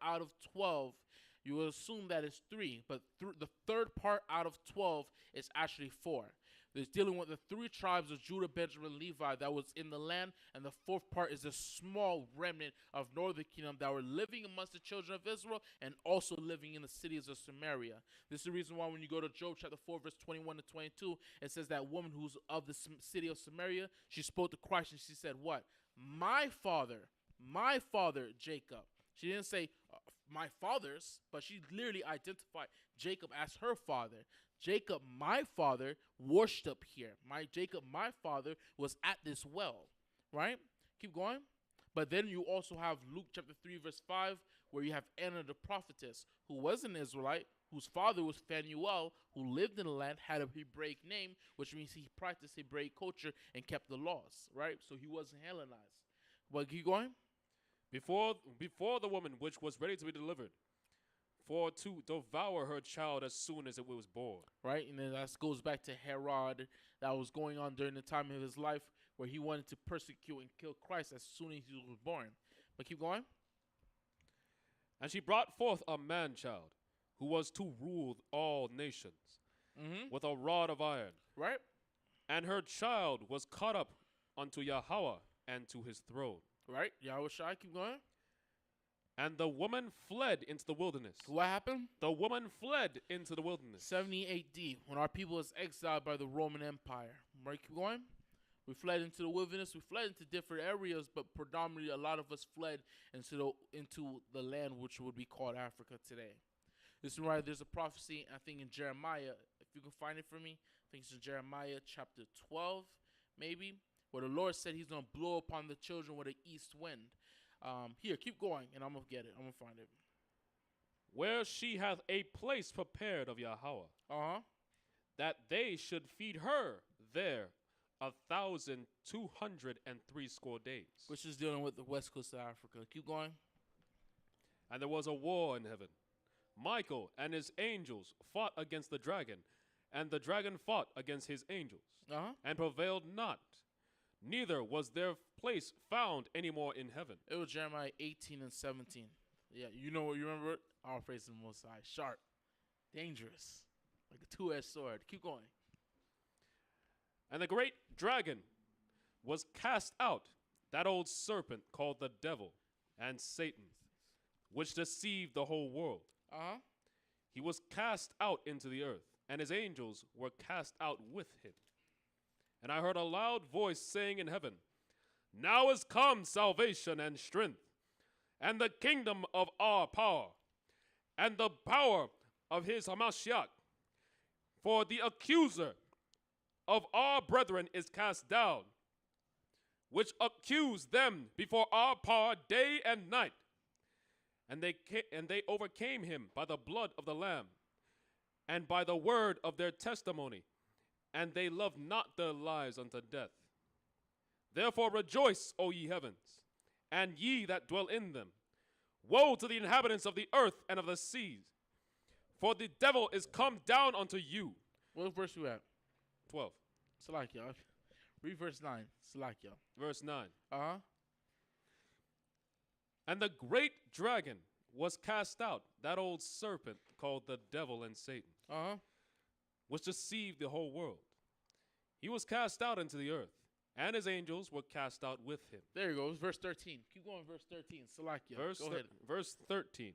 out of 12, you will assume that it's 3, but the third part out of 12 is actually 4. It's dealing with the 3 tribes of Judah, Benjamin, Levi that was in the land, and the 4th part is a small remnant of northern kingdom that were living amongst the children of Israel and also living in the cities of Samaria. This is the reason why when you go to Job chapter 4, verse 21 to 22, it says that woman who's of the city of Samaria, she spoke to Christ and she said, what? My father, Jacob. She didn't say my father's, but she literally identified Jacob as her father. Jacob, my father, worshipped here. Jacob, my father, was at this well, right? Keep going. But then you also have Luke chapter 3, verse 5, where you have Anna the prophetess, who was an Israelite, whose father was Phanuel, who lived in the land, had a Hebraic name, which means he practiced Hebraic culture and kept the laws, right? So he wasn't Hellenized. But keep going. Before the woman which was ready to be delivered, for to devour her child as soon as it was born. Right, and then that goes back to Herod that was going on during the time of his life where he wanted to persecute and kill Christ as soon as he was born. But keep going. And she brought forth a man-child, who was to rule all nations, with a rod of iron. Right? And her child was caught up unto Yahweh and to his throne. Right? Yahushua, keep going. And the woman fled into the wilderness. What happened? The woman fled into the wilderness. 70 AD, when our people was exiled by the Roman Empire. Right, keep going. We fled into the wilderness. We fled into different areas, but predominantly a lot of us fled into the land which would be called Africa today. This is why there's a prophecy, I think in Jeremiah, if you can find it for me, I think it's in Jeremiah chapter 12, maybe, where the Lord said He's going to blow upon the children with an east wind. Here, keep going, and I'm going to get it. I'm going to find it. Where she hath a place prepared of Yahweh, Uh-huh. that they should feed her there 1,260 days. Which is dealing with the west coast of Africa. Keep going. And there was a war in heaven. Michael and his angels fought against the dragon, and the dragon fought against his angels, Uh-huh. and prevailed not. Neither was their place found any more in heaven. It was Jeremiah 18 and 17. Yeah, you know what? You remember it? All praise the Most High. Sharp. Dangerous. Like a two-edged sword. Keep going. And the great dragon was cast out, that old serpent called the devil and Satan, which deceived the whole world. Uh-huh. He was cast out into the earth, and his angels were cast out with him. And I heard a loud voice saying in heaven, Now is come salvation and strength, and the kingdom of our power, and the power of his Hamashiach. For the accuser of our brethren is cast down, which accused them before our power day and night. And they overcame him by the blood of the Lamb and by the word of their testimony, and they loved not their lives unto death. Therefore rejoice, O ye heavens, and ye that dwell in them. Woe to the inhabitants of the earth and of the seas, for the devil is come down unto you. What verse you at? 12. Salakia. Read verse 9. Salakia. Verse 9. Uh-huh. And the great dragon was cast out, that old serpent called the devil and Satan, Uh-huh. which deceived the whole world. He was cast out into the earth, and his angels were cast out with him. There you go. It's verse 13. Keep going, verse 13. Salakia. Go ahead. Verse 13.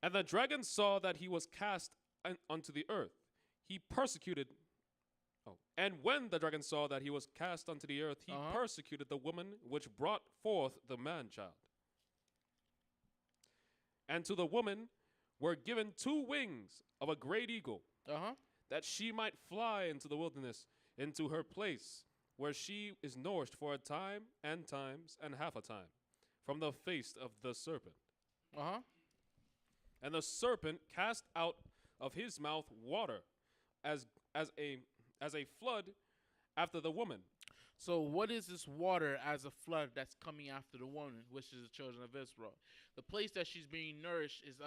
And the dragon saw that he was cast unto the earth. He persecuted. And when the dragon saw that he was cast unto the earth, he persecuted the woman which brought forth the man-child. And to the woman were given 2 wings of a great eagle, Uh-huh. that she might fly into the wilderness, into her place, where she is nourished for a time and times and half a time, from the face of the serpent. Uh-huh. And the serpent cast out of his mouth water as a flood after the woman. So what is this water as a flood that's coming after the woman, which is the children of Israel? The place that she's being nourished is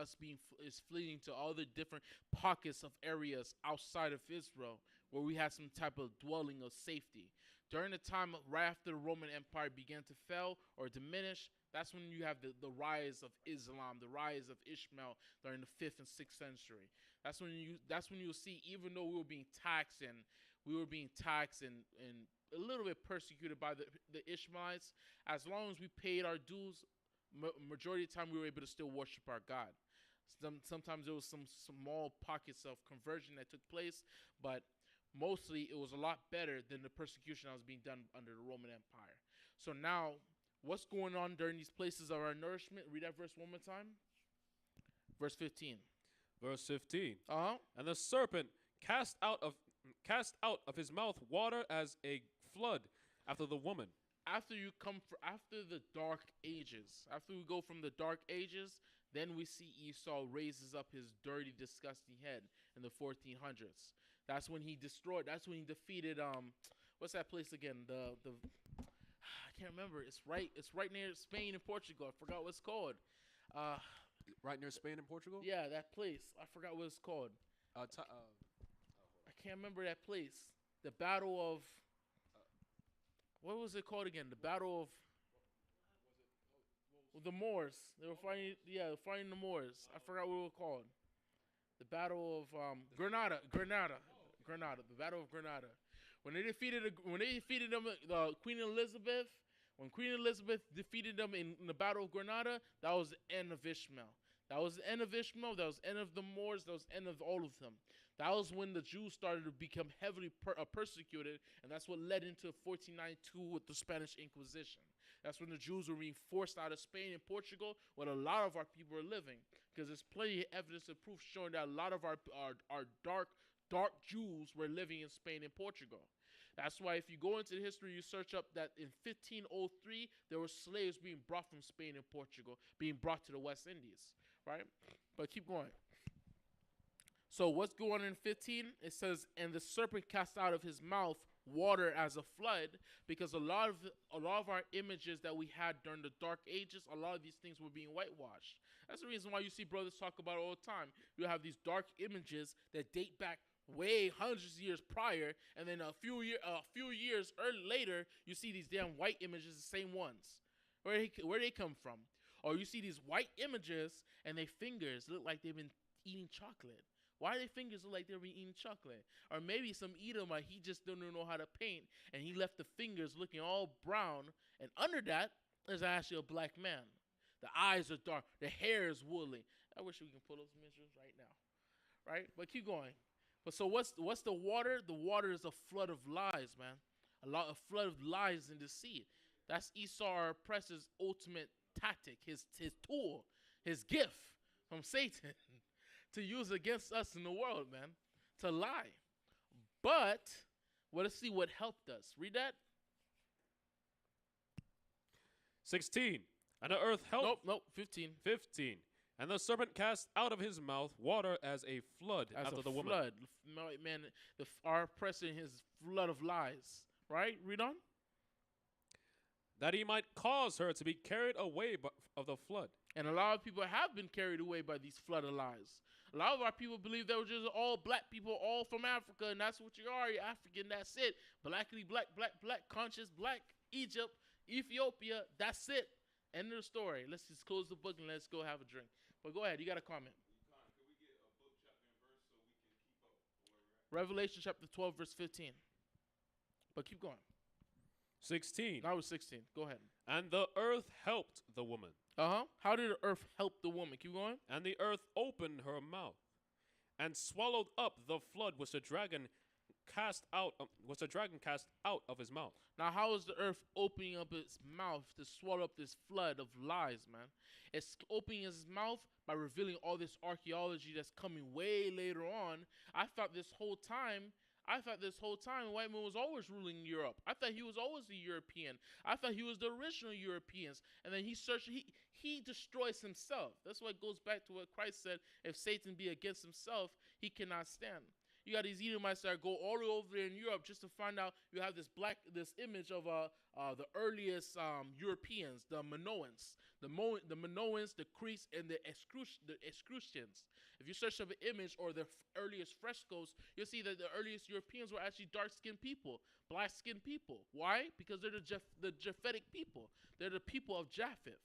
is fleeing to all the different pockets of areas outside of Israel where we have some type of dwelling of safety. During the time right after the Roman Empire began to fail or diminish, that's when you have the rise of Islam, the rise of Ishmael during the 5th and 6th century. That's when you'll see, even though we were being taxed and a little bit persecuted by the Ishmaelites, as long as we paid our dues, majority of the time we were able to still worship our God. Sometimes there was some small pockets of conversion that took place, but mostly it was a lot better than the persecution that was being done under the Roman Empire. So now, what's going on during these places of our nourishment? Read that verse one more time. Verse 15. Verse 15. Uh-huh. And the serpent cast out of his mouth water as a flood after the woman. After the dark ages, after we go from the dark ages, then we see Esau raises up his dirty, disgusting head in the 1400s. That's when he defeated what's that place again? The I can't remember. It's right near Spain and Portugal. I forgot what it's called. Right near Spain and Portugal? Yeah, that place. I forgot what it's called. I can't remember that place. The Battle of what was it called again? The Battle of the Moors. They were fighting. Yeah, fighting the Moors. I forgot what it was called. The Battle of Granada. The Battle of Granada. When they defeated them, Queen Elizabeth. When Queen Elizabeth defeated them in the Battle of Granada, that was the end of Ishmael. That was the end of Ishmael. That was the end of the Moors. That was the end of all of them. That was when the Jews started to become heavily persecuted, and that's what led into 1492 with the Spanish Inquisition. That's when the Jews were being forced out of Spain and Portugal, where a lot of our people are living, because there's plenty of evidence and proof showing that a lot of our dark Jews were living in Spain and Portugal. That's why if you go into the history, you search up that in 1503, there were slaves being brought from Spain and Portugal, being brought to the West Indies, right? But keep going. So what's going on in 15? It says, and the serpent cast out of his mouth water as a flood, because a lot of our images that we had during the dark ages, a lot of these things were being whitewashed. That's the reason why you see brothers talk about it all the time. You have these dark images that date back way hundreds of years prior, and then a few years later, you see these damn white images, the same ones. Where they come from? Or you see these white images, and their fingers look like they've been eating chocolate. Why do their fingers look like they've been eating chocolate? Or maybe some Edomite, he just don't know how to paint, and he left the fingers looking all brown, and under that is actually a black man. The eyes are dark, the hair is woolly. I wish we can pull those images right now, right? But keep going. But so what's the water? The water is a flood of lies, man. A flood of lies and deceit. That's Esau, our oppressor's ultimate tactic, his tool, his gift from Satan to use against us in the world, man. to lie. But let's see what helped us. Read that. 16. And the earth helped. Nope. 15. 15. And the serpent cast out of his mouth water as a flood As after a the woman. flood. Man, our president, his flood of lies. Right? Read on. That he might cause her to be carried away of the flood. And a lot of people have been carried away by these flood of lies. A lot of our people believe they were just all black people, all from Africa, and that's what you are. You're African, that's it. Blackly black, conscious black, Egypt, Ethiopia, that's it. End of the story. Let's just close the book and let's go have a drink. But go ahead, you got a comment. Could we get a book, chapter, and verse so we can keep up where we're at? Revelation chapter 12, verse 15. But keep going. 16. Now it's 16. Go ahead. And the earth helped the woman. How did the earth help the woman? Keep going. And the earth opened her mouth and swallowed up the flood which the dragon cast out of his mouth. Now, how is the earth opening up its mouth to swallow up this flood of lies, man? It's opening its mouth by revealing all this archaeology that's coming way later on. I thought this whole time white man was always ruling Europe. I thought he was always a European. I thought he was the original Europeans. And then he destroys himself. That's what goes back to what Christ said. If Satan be against himself, he cannot stand. You got these Edomites that go all the way over there in Europe just to find out. You have this image of the earliest Europeans, the Minoans, the Minoans, the Cretes, and the Etruscans. If you search up an image or the earliest frescoes, you'll see that the earliest Europeans were actually dark-skinned people, black-skinned people. Why? Because they're the Japhetic people. They're the people of Japheth.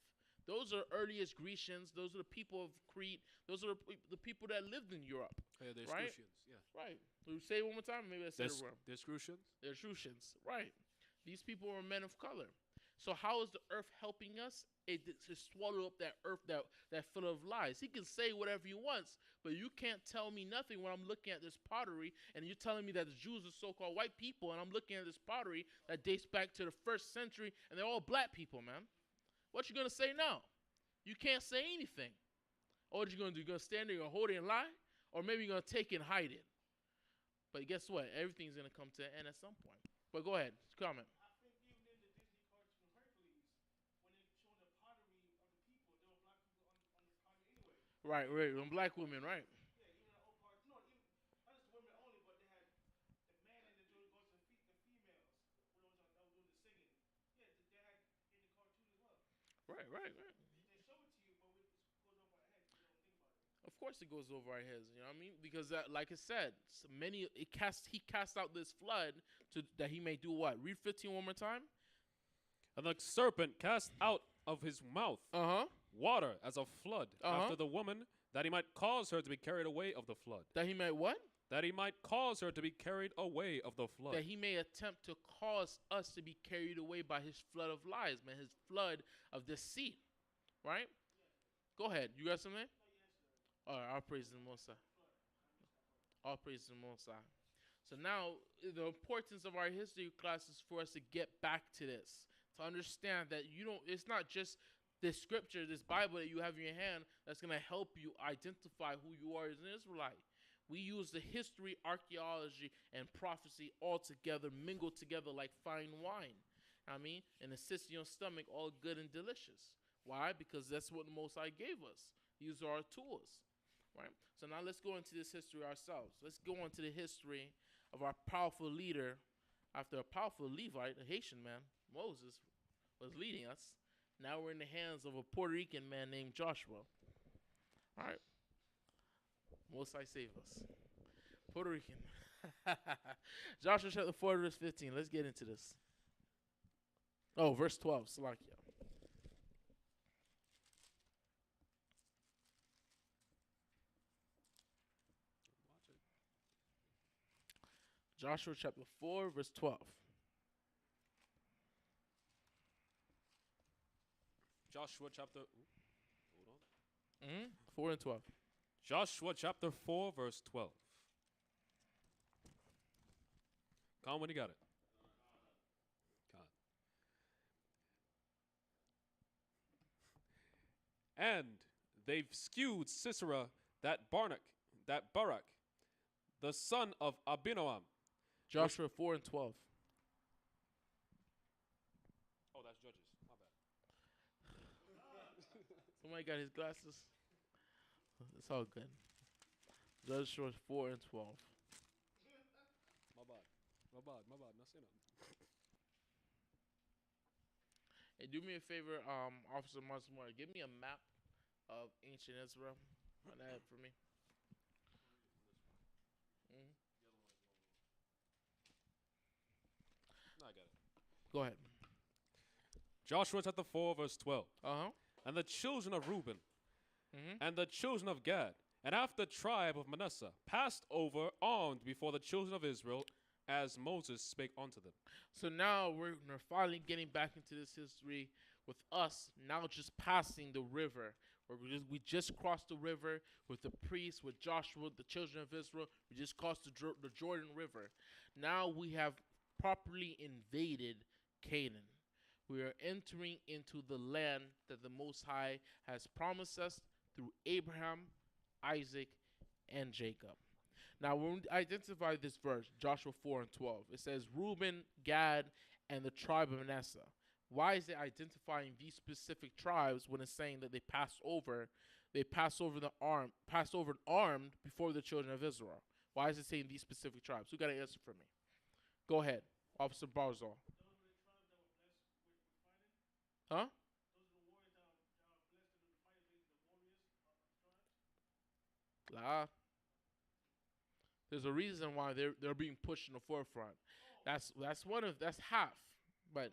Those are earliest Grecians. Those are the people of Crete. Those are the people that lived in Europe. Oh, yeah, the right? Etruscans, yeah. Right. Say it one more time. Maybe I said it wrong. The Etruscans? The Etruscans. Right. These people were men of color. So how is the earth helping us? It to swallow up that earth that full of lies. He can say whatever he wants, but you can't tell me nothing when I'm looking at this pottery and you're telling me that the Jews are so-called white people, and I'm looking at this pottery that dates back to the 1st century, and they're all black people, man. What you gonna say now? You can't say anything. Or what you gonna do? You gonna stand there, you're gonna hold it and lie? Or maybe you're gonna take it and hide it. But guess what? Everything's gonna come to an end at some point. But go ahead, comment. I think even in the Disney cartoon Hercules, when they show the pottery of the people, there were black people on this pottery anyway. Right, on black women, right? Yeah, even in the old cartoon, not just the women only, but they had the man and the goes to feed the females. That were doing the singing. Yeah, they had in the cartoon as well. Right. They show it to you, but it goes over our heads. You don't think about it. Of course it goes over our heads, you know what I mean? Because like I said, he cast out this flood that he may do what? Read 15 one more time. And the serpent cast out of his mouth water as a flood after the woman, that he might cause her to be carried away of the flood. That he might what? That he might cause her to be carried away of the flood. That he may attempt to cause us to be carried away by his flood of lies, man, his flood of deceit, right? Go ahead. You got something? All right, I'll praise the Most High. All praise the Most High. So now, the importance of our history class is for us to get back to this, to understand that it's not just this scripture, this Bible that you have in your hand that's going to help you identify who you are as an Israelite. We use the history, archaeology, and prophecy all together, mingled together like fine wine. I mean, and assist your stomach all good and delicious. Why? Because that's what the Most High gave us. These are our tools, right? So now let's go into this history ourselves. Let's go into the history of our powerful leader, after a powerful Levite, a Haitian man, Moses, was leading us. Now we're in the hands of a Puerto Rican man named Joshua. All right. Most High save us. Puerto Rican. Joshua chapter 4, verse 15. Let's get into this. Oh, verse 12. Salakia. Joshua chapter 4, verse 12. Joshua chapter... hold on. 4 and 12. Joshua chapter 4, verse 12. Colin, when you got it? God. And they've skewed Sisera, that Baruch, the son of Abinoam. Joshua 4 and 12. Oh, that's Judges. My bad. Somebody got his glasses? It's all good. Joshua 4 and 12. My bad. My bad. My bad. Not saying nothing. Hey, do me a favor, Officer Monsignor. Give me a map of ancient Israel. Run that for me. Mhm. No, I got it. Go ahead. Joshua chapter 4, verse 12. Uh-huh. And the children of Reuben Mhm. and the children of Gad and half the tribe of Manasseh passed over armed before the children of Israel as Moses spake unto them. So now we're finally getting back into this history with us now just passing the river. We just crossed the river with the priests, with Joshua, the children of Israel. We just crossed the Jordan River. Now we have properly invaded Canaan. We are entering into the land that the Most High has promised us through Abraham, Isaac, and Jacob. Now, when we identify this verse, Joshua 4 and 12, it says Reuben, Gad, and the tribe of Manasseh. Why is it identifying these specific tribes when it's saying that they passed over armed before the children of Israel? Why is it saying these specific tribes? Who got an answer for me? Go ahead, Officer Barzal. Huh? La. There's a reason why they're being pushed in the forefront. That's half, but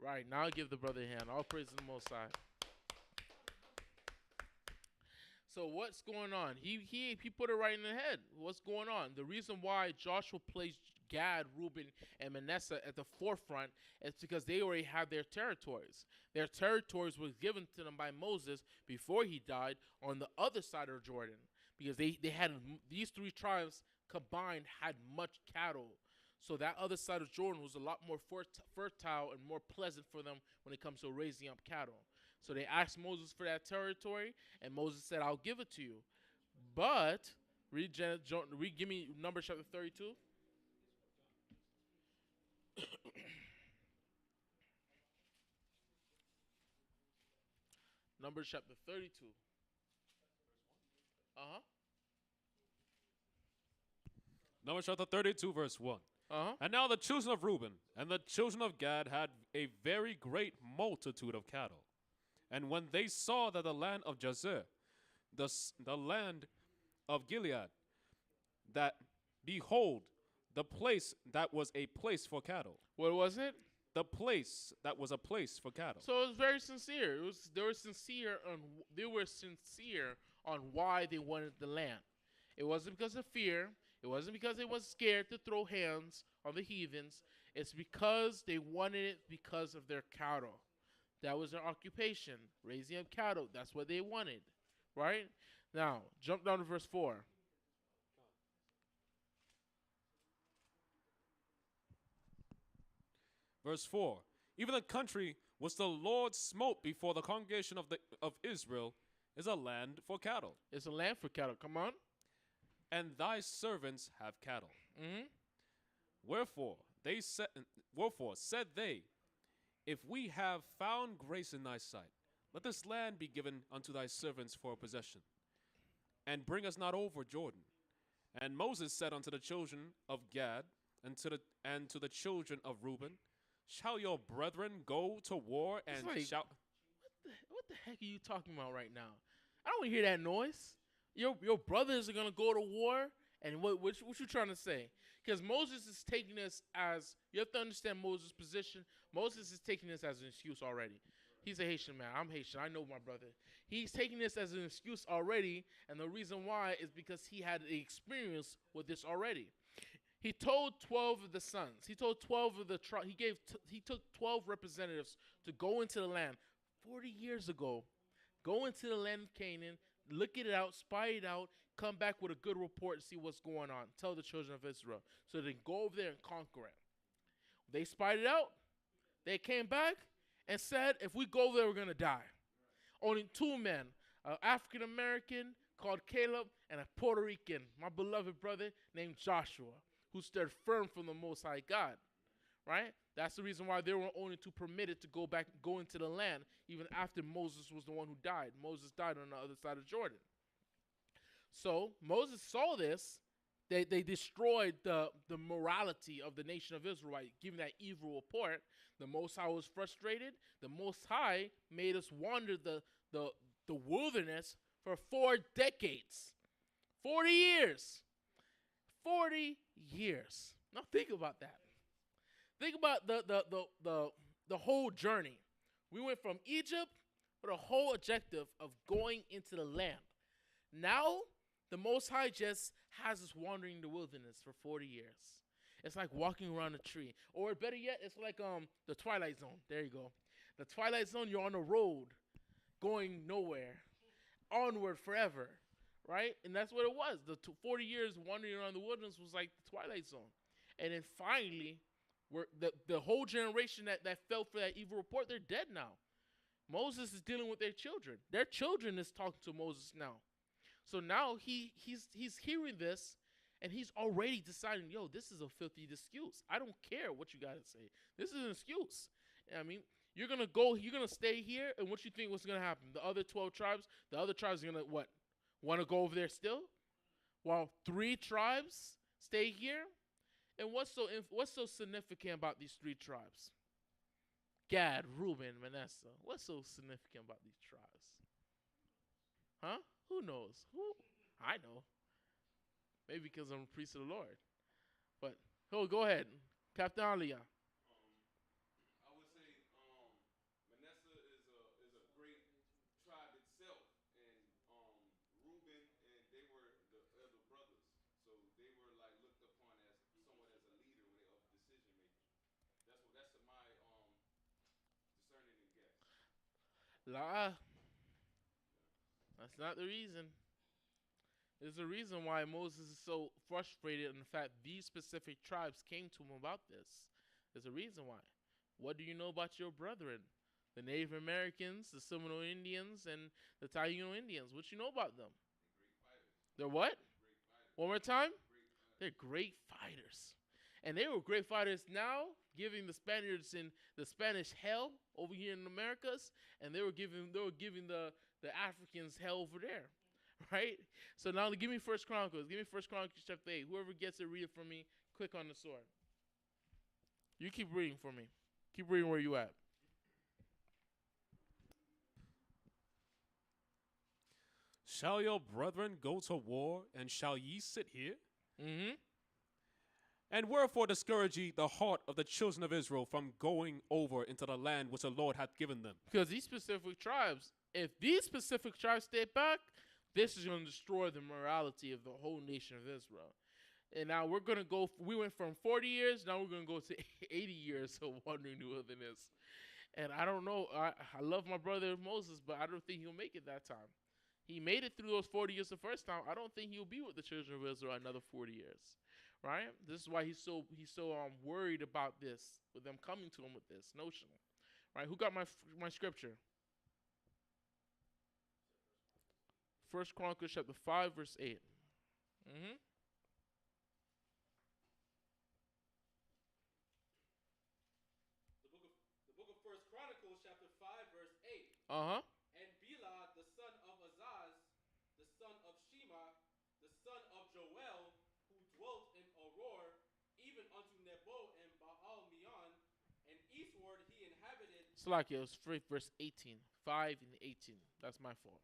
right now I give the brother a hand. All praise to the Most High. So what's going on? He put it right in the head. What's going on? The reason why Joshua placed Gad, Reuben, and Manasseh at the forefront is because they already had their territories. Their territories were given to them by Moses before he died on the other side of Jordan, because they had these three tribes combined had much cattle. So that other side of Jordan was a lot more fertile and more pleasant for them when it comes to raising up cattle. So they asked Moses for that territory, and Moses said, "I'll give it to you." But give me Numbers chapter 32. Numbers chapter 32. Uh-huh. Numbers chapter 32, verse 1. Uh-huh. And now the children of Reuben and the children of Gad had a very great multitude of cattle. And when they saw that the land of Jazer, the land of Gilead, that behold, the place that was a place for cattle. What was it? The place that was a place for cattle. So it was very sincere. They were sincere on why they wanted the land. It wasn't because of fear. It wasn't because they was scared to throw hands on the heathens. It's because they wanted it because of their cattle. That was their occupation, raising up cattle. That's what they wanted, right? Now, jump down to verse 4. Verse 4. Even the country which the Lord smote before the congregation of Israel is a land for cattle. It's a land for cattle. Come on. And thy servants have cattle. Mm-hmm. Wherefore said they, if we have found grace in thy sight, let this land be given unto thy servants for a possession, and bring us not over Jordan. And Moses said unto the children of Gad and to the children of Reuben, shall your brethren go to war and shout? What the heck are you talking about right now? I don't want to hear that noise. Your brothers are gonna go to war, and what you trying to say? Because Moses is taking this as, you have to understand Moses' position. Moses is taking this as an excuse already. He's a Haitian man. I'm Haitian. I know my brother. He's taking this as an excuse already, and the reason why is because he had the experience with this already. He told 12 of the sons. He told 12 of the tribes. He took 12 representatives to go into the land 40 years ago. Go into the land of Canaan, look it out, spy it out, come back with a good report and see what's going on. Tell the children of Israel so they can go over there and conquer it. They spied it out. They came back and said, if we go there, we're going to die. Only two men, an African American called Caleb and a Puerto Rican, my beloved brother named Joshua, who stood firm from the Most High God. Right? That's the reason why they were only two permitted to go into the land, even after Moses was the one who died. Moses died on the other side of Jordan. So Moses saw this. They destroyed the morality of the nation of Israel by giving that evil report. The Most High was frustrated. The Most High made us wander the wilderness for 4 decades. 40 years. 40 years. Now think about that. Think about the whole journey. We went from Egypt with a whole objective of going into the land. Now, the Most High just has us wandering in the wilderness for 40 years. It's like walking around a tree. Or better yet, it's like the Twilight Zone. There you go. The Twilight Zone, you're on a road going nowhere. Onward forever. Right? And that's what it was. The 40 years wandering around the wilderness was like the Twilight Zone. And then finally, the whole generation that fell for that evil report, they're dead now. Moses is dealing with their children. Their children is talking to Moses now. So now he's hearing this, and he's already deciding, yo, this is a filthy excuse. I don't care what you got to say. This is an excuse. I mean, you're going to stay here, and what you think what's going to happen? The other 12 tribes, are going to what? Want to go over there still? While 3 tribes stay here? And what's so significant about these 3 tribes? Gad, Reuben, Manasseh. What's so significant about these tribes? Huh? Who knows? I know. Maybe because I'm a priest of the Lord. But go ahead, Captain Aliyah. I would say Manasseh is a great tribe itself, and Reuben, and they were the elder brothers, so they were like looked upon as somewhat as a leader of decision making. That's my discerning and guess. That's not the reason. There's a reason why Moses is so frustrated, and in fact, these specific tribes came to him about this. There's a reason why. What do you know about your brethren? The Native Americans, the Seminole Indians, and the Taino Indians. What you know about them? They're what? One more time? They're great fighters. And they were great fighters now, giving the Spaniards in the Spanish hell over here in the Americas, and they were giving the Africans hell over there. Right? So now give me 1 Chronicles. Give me 1 Chronicles chapter 8. Whoever gets it, read it for me. Click on the sword. You keep reading for me. Keep reading where you at. Shall your brethren go to war, and shall ye sit here? Mm-hmm. And wherefore discourage ye the heart of the children of Israel from going over into the land which the Lord hath given them? Because these specific tribes, if these specific tribes stay back, this is going to destroy the morality of the whole nation of Israel. And now we're going to go, we went from 40 years, now we're going to go to 80 years of wandering the wilderness. And I don't know, I love my brother Moses, but I don't think he'll make it that time. He made it through those 40 years the first time. I don't think he'll be with the children of Israel another 40 years. Right? This is why he's so worried about this, with them coming to him with this notion. Right? Who got my scripture? 1 Chronicles chapter 5, verse 8. Mm-hmm. The book of 1 Chronicles chapter 5, verse 8. Uh-huh. And Bela, the son of Azaz, the son of Shema, the son of Joel, who dwelt in Auror, even unto Nebo and Baal-Meon, and eastward he inhabited. Salakia, it was verse 18. 5 and 18. That's my fault.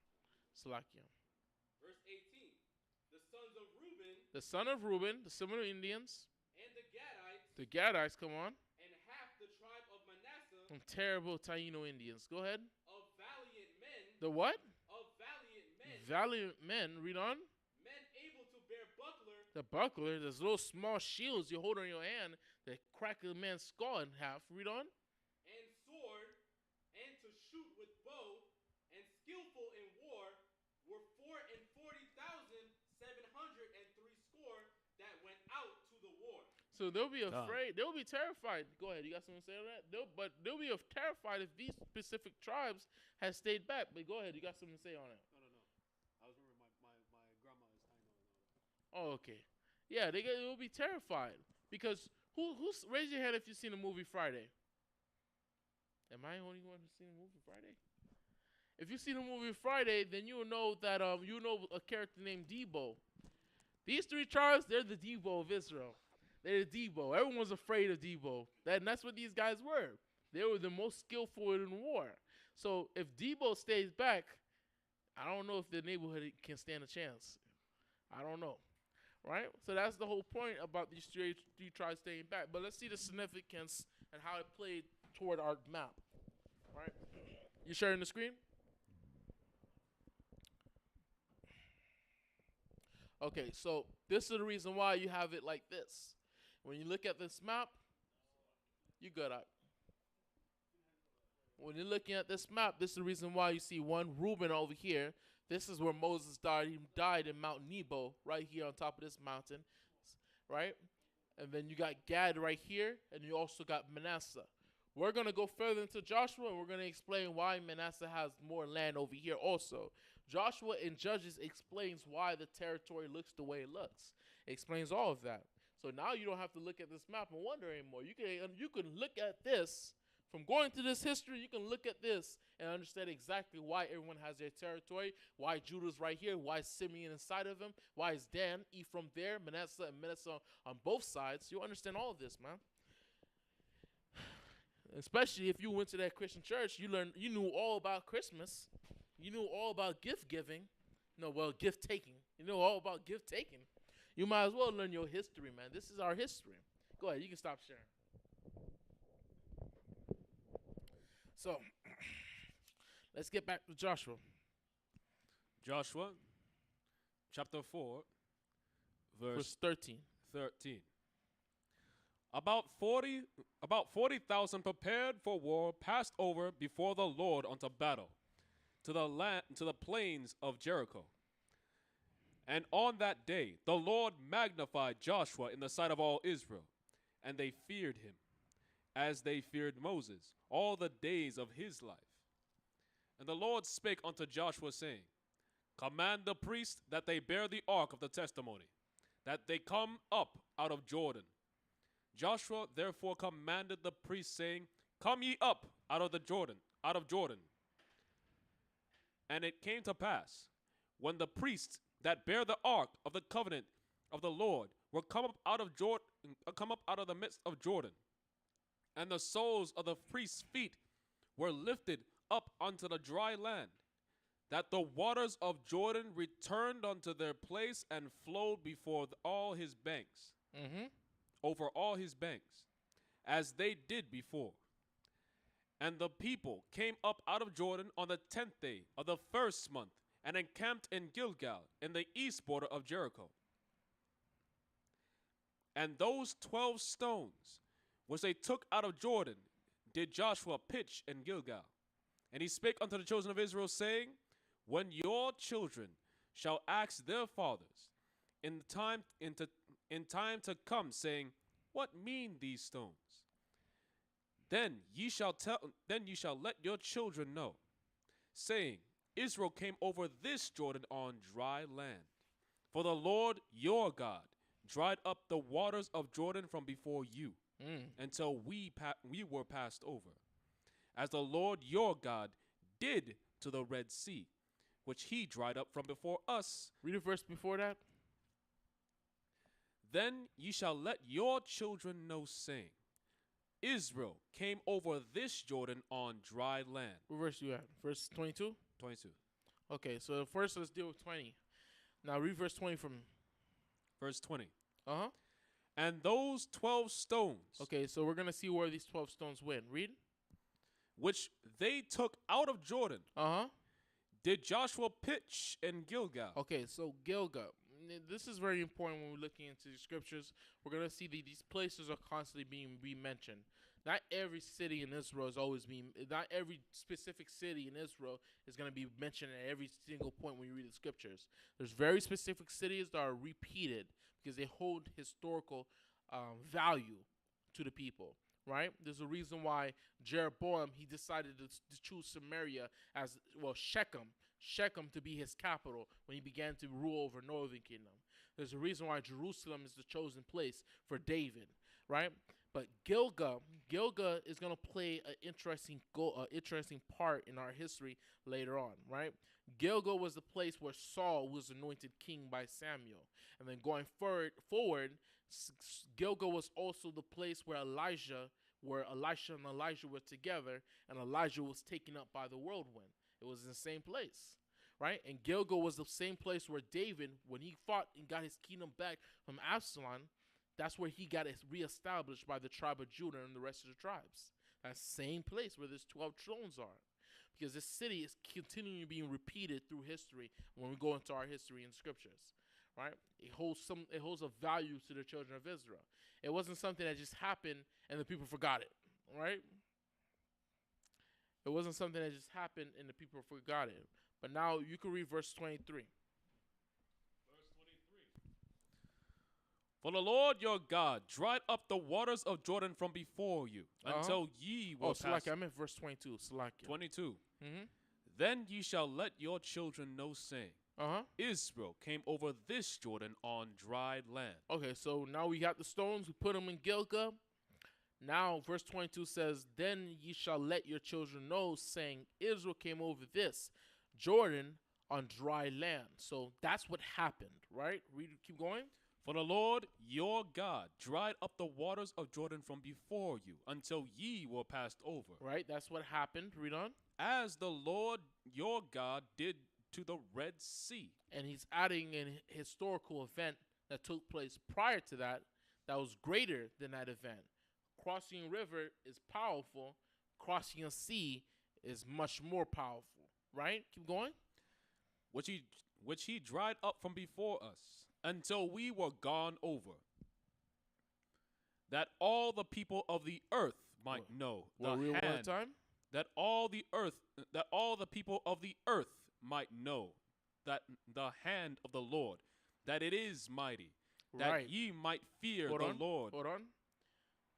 Salakia. Verse 18. The sons of Reuben. The son of Reuben, the Seminole Indians. And the Gadites. The Gadites, come on. And half the tribe of Manasseh. And terrible Taino Indians. Go ahead. Of valiant men. The what? Of valiant men. Valiant men. Read on. Men able to bear buckler. The buckler, those little small shields you hold on your hand that crack a man's skull in half. Read on. And sword. And to shoot with bow. And skillful in war. Were 440,703 that went out to the war. So they'll be Done. afraid. They'll be terrified. Go ahead. You got something to say on that? They'll be terrified if these specific tribes had stayed back. But go ahead. You got something to say on it? No. I was remembering my grandma is Taino. Oh, okay. Yeah, they will be terrified because who's raise your hand if you've seen the movie Friday. Am I the only one who's seen the movie Friday? If you've seen the movie Friday, then you will know that you know a character named Debo. These three tribes, they're the Debo of Israel. They're the Debo. Everyone's afraid of Debo. And that's what these guys were. They were the most skillful in war. So if Debo stays back, I don't know if the neighborhood can stand a chance. I don't know. Right? So that's the whole point about these three tribes staying back. But let's see the significance and how it played toward our map. Right? You sharing the screen? Okay, so this is the reason why you have it like this. When you look at this map, you got it. When you're looking at this map, this is the reason why you see one Reuben over here. This is where Moses died. He died in Mount Nebo, right here on top of this mountain, right? And then you got Gad right here, and you also got Manasseh. We're going to go further into Joshua, and we're going to explain why Manasseh has more land over here also. Joshua in Judges explains why the territory looks the way it looks. It explains all of that. So now you don't have to look at this map and wonder anymore. You can look at this. From going through this history, you can look at this and understand exactly why everyone has their territory, why Judah's right here, why Simeon inside of him, why is Dan, Ephraim there, Manasseh and Manasseh on both sides. You'll understand all of this, man. Especially if you went to that Christian church, you knew all about Christmas. You knew all about gift giving. Gift taking. You know all about gift taking. You might as well learn your history, man. This is our history. Go ahead, you can stop sharing. So, let's get back to Joshua. Joshua, chapter 4, verse 13. 13. About 40,000 prepared for war passed over before the Lord unto battle to the plains of Jericho. And on that day the Lord magnified Joshua in the sight of all Israel, and they feared him, as they feared Moses, all the days of his life. And the Lord spake unto Joshua, saying, Command the priests that they bear the ark of the testimony, that they come up out of Jordan. Joshua therefore commanded the priests, saying, Come ye up out of Jordan. And it came to pass, when the priests that bear the ark of the covenant of the Lord were come up out of the midst of Jordan, and the soles of the priests' feet were lifted up unto the dry land, that the waters of Jordan returned unto their place and flowed before all his banks, over all his banks, as they did before. And the people came up out of Jordan on the 10th day of the first month, and encamped in Gilgal, in the east border of Jericho. And those 12 stones which they took out of Jordan did Joshua pitch in Gilgal. And he spake unto the children of Israel, saying, When your children shall ask their fathers in time to come, saying, What mean these stones? Then ye shall let your children know, saying, Israel came over this Jordan on dry land. For the Lord your God dried up the waters of Jordan from before you, until we were passed over, as the Lord your God did to the Red Sea, which he dried up from before us. Read a verse before that. Then ye shall let your children know, saying, Israel came over this Jordan on dry land. What verse you at? Verse 22? 22. Okay, so first let's deal with 20. Now read verse 20 from... Verse 20. Uh-huh. And those 12 stones, Okay, so we're going to see where these 12 stones went. Read. which they took out of Jordan, Uh-huh. did Joshua pitch in Gilgal. Okay, so Gilgal. This is very important when we're looking into the scriptures. We're going to see that these places are constantly being re-mentioned. Not every city in Israel is always being, not every specific city in Israel is going to be mentioned at every single point when you read the scriptures. There's very specific cities that are repeated because they hold historical value to the people, right? There's a reason why Jeroboam, he decided to choose Samaria as, well, Shechem to be his capital when he began to rule over northern kingdom. There's a reason why Jerusalem is the chosen place for David, right? But Gilgal is going to play an interesting part in our history later on, right? Gilgal was the place where Saul was anointed king by Samuel. And then going forward, Gilgal was also the place where Elisha and Elijah were together, and Elijah was taken up by the whirlwind. It was in the same place, right? And Gilgal was the same place where David, when he fought and got his kingdom back from Absalom, that's where he got it reestablished by the tribe of Judah and the rest of the tribes. That same place where these 12 thrones are. Because this city is continually being repeated through history when we go into our history and scriptures, right? It holds a value to the children of Israel. It wasn't something that just happened and the people forgot it, right? It wasn't something that just happened and the people forgot it. But now you can read verse 23. For the Lord your God dried up the waters of Jordan from before you until ye will pass. Salakia, I meant verse 22. Salakia. 22. Mm-hmm. Then ye shall let your children know, saying, Uh-huh. Israel came over this Jordan on dried land. Okay, so now we got the stones. We put them in Gilgal. Now, verse 22 says, Then ye shall let your children know, saying, Israel came over this Jordan on dry land. So that's what happened, right? Keep going. For the Lord your God dried up the waters of Jordan from before you until ye were passed over. Right, that's what happened. Read on. As the Lord your God did to the Red Sea. And he's adding an historical event that took place prior to that was greater than that event. Crossing a river is powerful. Crossing a sea is much more powerful. Right? Keep going. Which he dried up from before us until we were gone over, that all the people of the earth might know that all the people of the earth might know that the hand of the Lord, that it is mighty, that ye might fear the Lord. Hold on.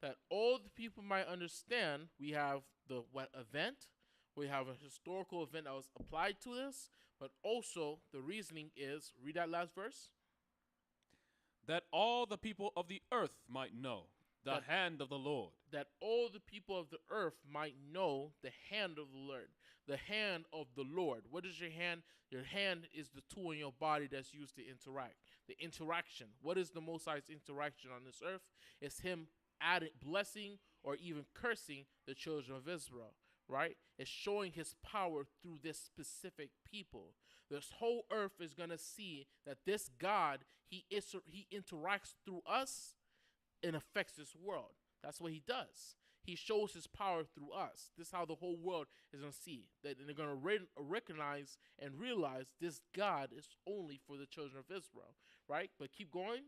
That all the people might understand. We have the event. We have a historical event that was applied to this, but also the reasoning is, read that last verse. That all the people of the earth might know the hand of the Lord. That all the people of the earth might know the hand of the Lord. The hand of the Lord. What is your hand? Your hand is the tool in your body that's used to interact. The interaction. What is the Most High's interaction on this earth? It's him adding, blessing, or even cursing the children of Israel. Right? It's showing his power through this specific people. This whole earth is going to see that this God, he interacts through us and affects this world. That's what he does. He shows his power through us. This is how the whole world is going to see. That they're going to recognize and realize this God is only for the children of Israel. Right? But keep going.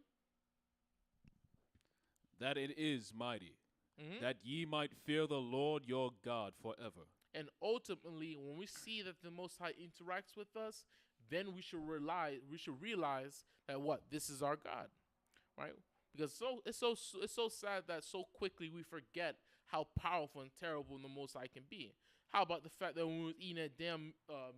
That it is mighty. Mm-hmm. That ye might fear the Lord your God forever. And ultimately, when we see that the Most High interacts with us, then we should realize that what? This is our God, right? Because it's so sad that so quickly we forget how powerful and terrible the Most High can be. How about the fact that when we were eating that damn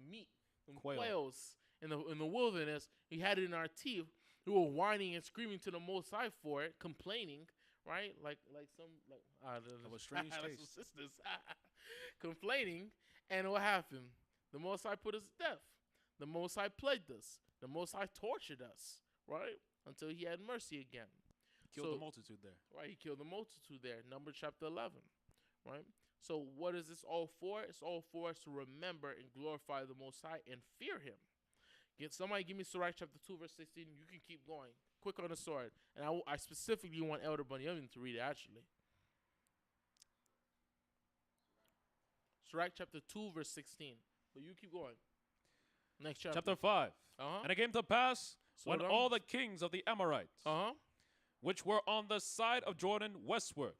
meat, quails in the wilderness, we had it in our teeth. We were whining and screaming to the Most High for it, complaining. Right, like that was strange taste. Sisters complaining, and what happened? The Most High put us to death. The Most High plagued us. The Most High tortured us. Right, until he had mercy again. Killed the multitude there. Right, he killed the multitude there. Numbers chapter 11. Right. So what is this all for? It's all for us to remember and glorify the Most High and fear him. Somebody give me Sirach chapter 2 verse 16. You can keep going. Quick on the sword. And I specifically want Elder Bunyamin to read it, actually. Sirach chapter 2, verse 16. But you keep going. Next chapter. Chapter 5. Uh-huh. And it came to pass, when all the kings of the Amorites, which were on the side of Jordan westward,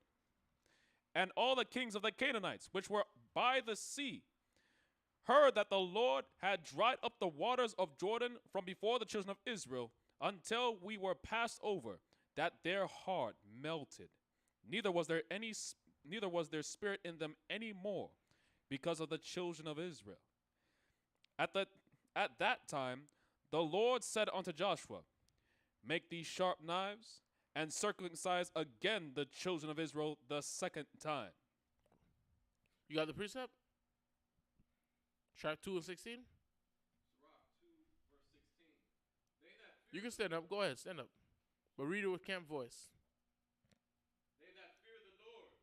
and all the kings of the Canaanites, which were by the sea, heard that the Lord had dried up the waters of Jordan from before the children of Israel, until we were passed over, that their heart melted. Neither was their spirit in them any more, because of the children of Israel. At that time, the Lord said unto Joshua, make these sharp knives, and circumcise again the children of Israel the second time. You got the precept? Track 2 and 16? Sirach 2, verse 16. They that fear You can stand up. Go ahead, stand up. But read it with camp voice. They that fear the Lord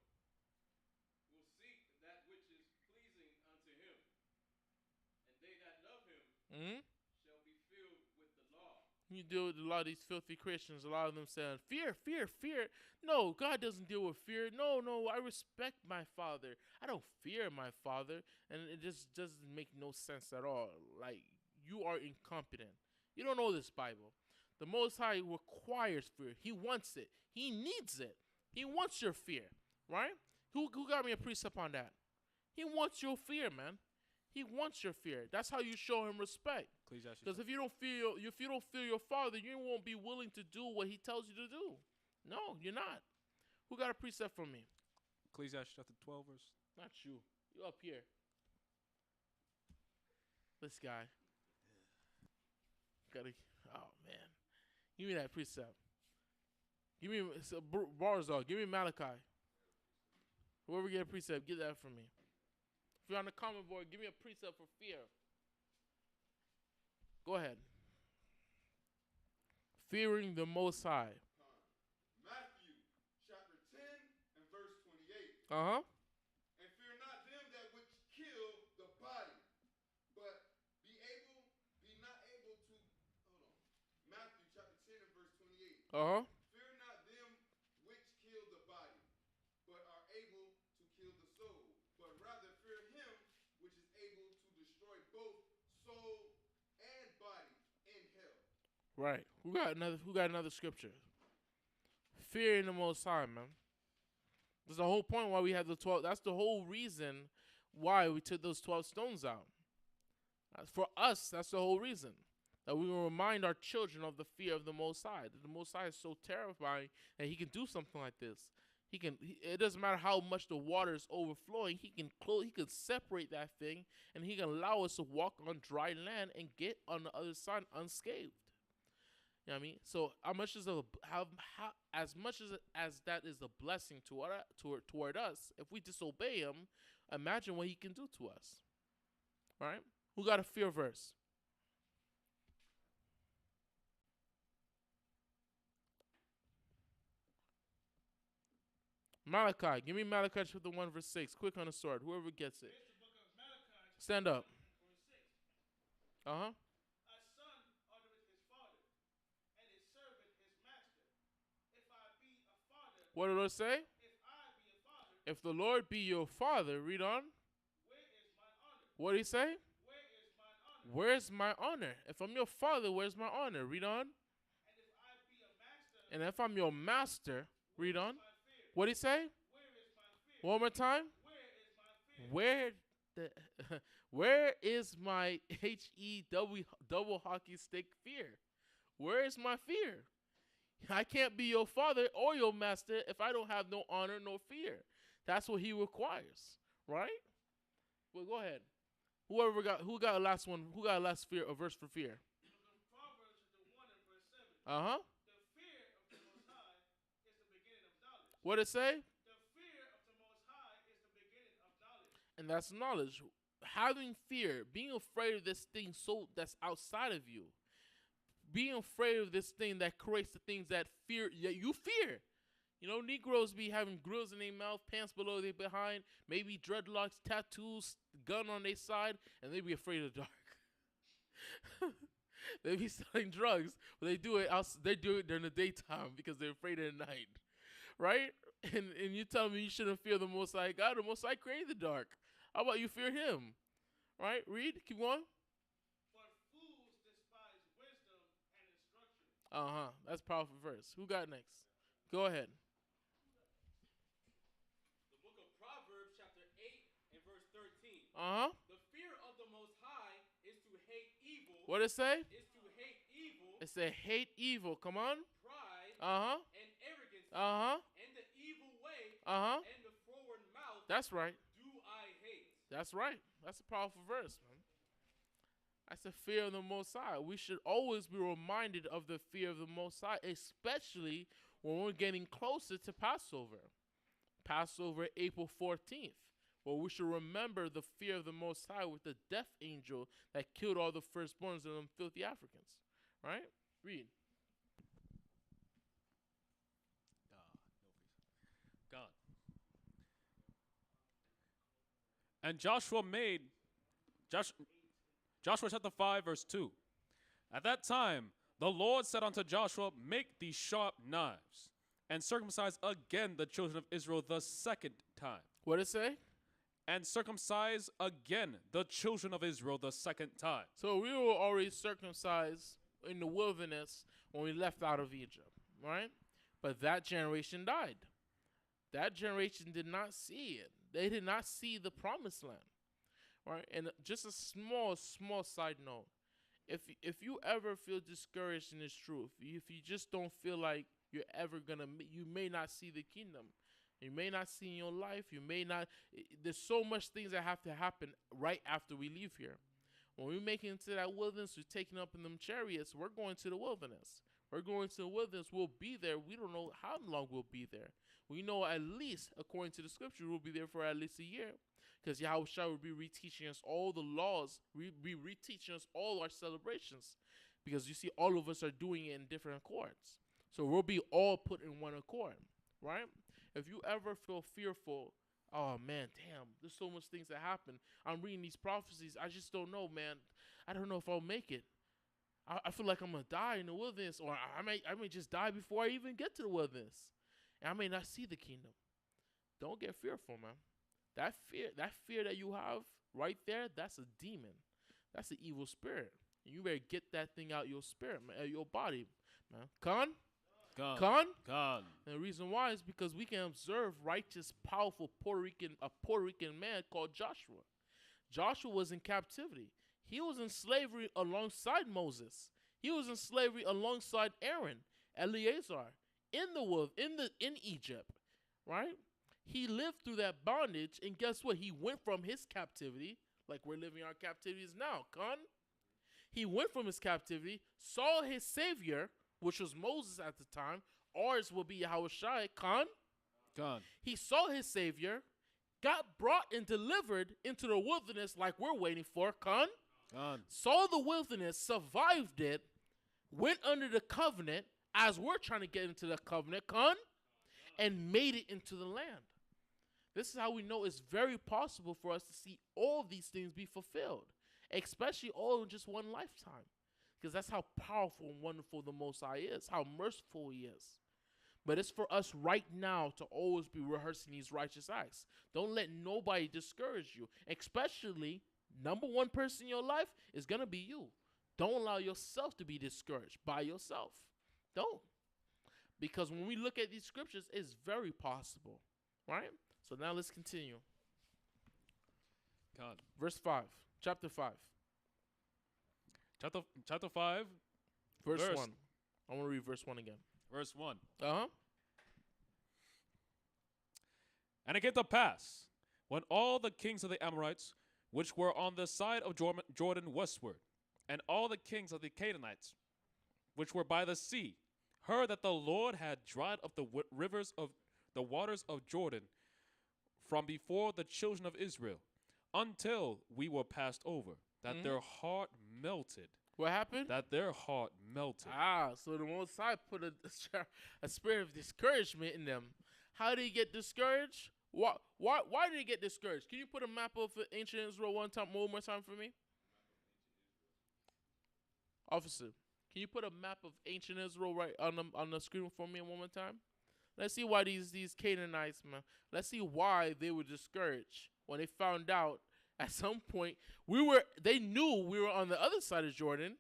will seek that which is pleasing unto him, and they that love him Mm-hmm. shall be filled with the law. You deal with a lot of these filthy Christians, a lot of them saying, fear, fear, fear. No, God doesn't deal with fear. No, I respect my father. I don't fear my father. And it just doesn't make no sense at all. Like, you are incompetent. You don't know this Bible. The Most High requires fear. He wants it. He needs it. He wants your fear, right? Who got me a precept on that? He wants your fear, man. He wants your fear. That's how you show him respect. Ecclesiastes, Because if you don't fear your father, you won't be willing to do what he tells you to do. No, you're not. Who got a precept from me? Ecclesiastes chapter 12, verse. Not you. You up here. This guy. Oh man. Give me that precept. Give me Baruch. Give me Malachi. Whoever get a precept, get that from me. If you're on the comment board, give me a precept for fear. Go ahead. Fearing the Most High. Matthew chapter 10 and verse 28. Uh-huh. And fear not them that which kill the body, but be not able to. Hold on. Matthew chapter 10 and verse 28. Uh-huh. Fear not them which kill the body, but are able to kill the soul, but rather fear him which is able to destroy both soul and body in hell. Right. Who got another scripture? Fearing the Most High, man. That's the whole point why we had the 12. That's the whole reason why we took those 12 stones out. For us, that's the whole reason. That we will remind our children of the fear of the Most High. That the Most High is so terrifying that he can do something like this. It doesn't matter how much the water is overflowing. He can separate that thing, and he can allow us to walk on dry land and get on the other side unscathed. You know what I mean? So as much as that is a blessing toward us, if we disobey him, imagine what he can do to us. All right? Who got a fear verse? Malachi. Give me Malachi chapter 1 verse 6. Quick on the sword. Whoever gets it. Here's the book of Malachi, Stand up. verse 6. Uh-huh. A son honoreth his father, and a servant his master. If I be a father, What did the Lord say? if I be a father, If the Lord be your father, read on. where is my honor? What did he say? Where is my honor? Where's my honor? If I'm your father, where's my honor? Read on. And if I be a master, And if I'm your master, read on. my fear. What did he say? Where is my fear? One more time. Where is my fear? Where is my HEW double hockey stick fear? Where is my fear? I can't be your father or your master if I don't have no honor, no fear. That's what he requires, right? Well, go ahead. Who got a last one? Who got a last fear, a verse for fear? Proverbs chapter 1 and verse 7. Uh-huh. The fear of the Most High is the beginning of knowledge. What it say? The fear of the Most High is the beginning of knowledge. And that's knowledge. Having fear, being afraid of this thing that's outside of you. Being afraid of this thing that creates the things that you fear. You know, Negroes be having grills in their mouth, pants below their behind, maybe dreadlocks, tattoos, gun on their side, and they be afraid of the dark. They be selling drugs, but they do it during the daytime because they're afraid of the night. Right? And you tell me you shouldn't fear the Most High God. The Most High created the dark. How about you fear him? Right? Read. Keep going. But fools despise wisdom and instruction. Uh-huh. That's a powerful verse. Who got next? Go ahead. The book of Proverbs chapter 8 and verse 13. Uh-huh. The fear of the Most High is to hate evil. What it say? Is to hate evil. It say hate evil. Come on. Pride Uh-huh. and Uh-huh. And the evil way Uh-huh. and the forward mouth That's right. do I hate. That's right. That's a powerful verse, man. That's the fear of the Most High. We should always be reminded of the fear of the Most High, especially when we're getting closer to Passover. Passover, April 14th. Well, we should remember the fear of the Most High with the death angel that killed all the firstborns of them filthy Africans. Right? Read. God. And Joshua made, Joshua chapter 5, verse 2. At that time, the Lord said unto Joshua, make these sharp knives, and circumcise again the children of Israel the second time. What did it say? And circumcise again the children of Israel the second time. So we were already circumcised in the wilderness when we left out of Egypt, right? But that generation died. That generation did not see it. They did not see the promised land, right? And just a small side note. If you ever feel discouraged in this truth, if you just don't feel like you're ever you may not see the kingdom. You may not see in your life. You may not. There's so much things that have to happen right after we leave here. When we make it into that wilderness, we're taking up in them chariots. We're going to the wilderness. We're going to the wilderness. We'll be there. We don't know how long we'll be there. We know at least, according to the scripture, we'll be there for at least a year. Because Yahushua will be reteaching us all the laws. We'll be reteaching us all our celebrations. Because you see, all of us are doing it in different accords. So we'll be all put in one accord, right? If you ever feel fearful, oh man, damn, there's so much things that happen. I'm reading these prophecies. I just don't know, man. I don't know if I'll make it. I feel like I'm going to die in the wilderness, or I may just die before I even get to the wilderness. And I may not see the kingdom. Don't get fearful, man. That fear that you have right there, that's a demon. That's an evil spirit. And you better get that thing out your spirit, man, your body, man. Con? And the reason why is because we can observe righteous, powerful Puerto Rican man called Joshua. Joshua was in captivity. He was in slavery alongside Moses. He was in slavery alongside Aaron, Eleazar, in Egypt, right? He lived through that bondage, and guess what? He went from his captivity, like we're living our captivities now, He went from his captivity, saw his savior, which was Moses at the time. Ours will be Yahushua, He saw his savior, got brought and delivered into the wilderness like we're waiting for, saw the wilderness, survived it, went under the covenant as we're trying to get into the covenant, and made it into the land. This is how we know it's very possible for us to see all these things be fulfilled, especially all in just one lifetime. Because that's how powerful and wonderful the Most High is, how merciful He is. But it's for us right now to always be rehearsing these righteous acts. Don't let nobody discourage you. Especially, number one person in your life is going to be you. Don't allow yourself to be discouraged by yourself. Don't. Because when we look at these scriptures, it's very possible. Right? So now let's continue. Verse 5. Chapter 5. Chapter 5. Verse 1. I want to read verse 1 again. Verse 1. Uh-huh. And it came to pass, when all the kings of the Amorites, which were on the side of Jordan westward, and all the kings of the Canaanites, which were by the sea, heard that the Lord had dried up the rivers of the waters of Jordan from before the children of Israel, until we were passed over, that their heart melted. What happened? That their heart melted. So the Most High put a spirit of discouragement in them. How did he get discouraged? Why did he get discouraged? Can you put a map of ancient Israel one more time for me? Officer, can you put a map of ancient Israel right on the screen for me one more time? Let's see why these Canaanites, man. Let's see why they were discouraged when they found out at some point they knew we were on the other side of Jordan,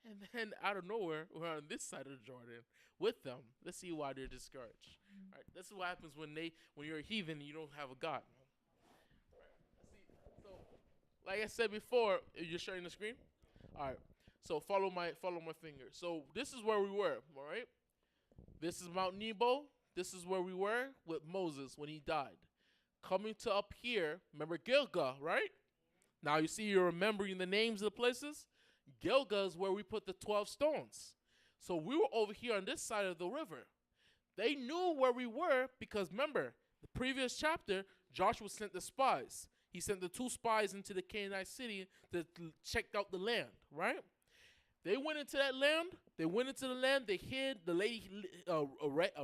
and then out of nowhere we're on this side of Jordan with them. Let's see why they're discouraged. All right, this is what happens when you're a heathen and you don't have a God. All right, let's see. So, like I said before, you're sharing the screen. All right. So follow my finger. So this is where we were. All right. This is Mount Nebo. this is where we were with Moses when he died. Coming to up here, remember Gilgal, right? Now you see you're remembering the names of the places. Gilgal is where we put the 12 stones. So we were over here on this side of the river. They knew where we were because remember, the previous chapter, Joshua sent the spies. He sent the 2 spies into the Canaanite city to check out the land, right? They went into that land. They hid the lady,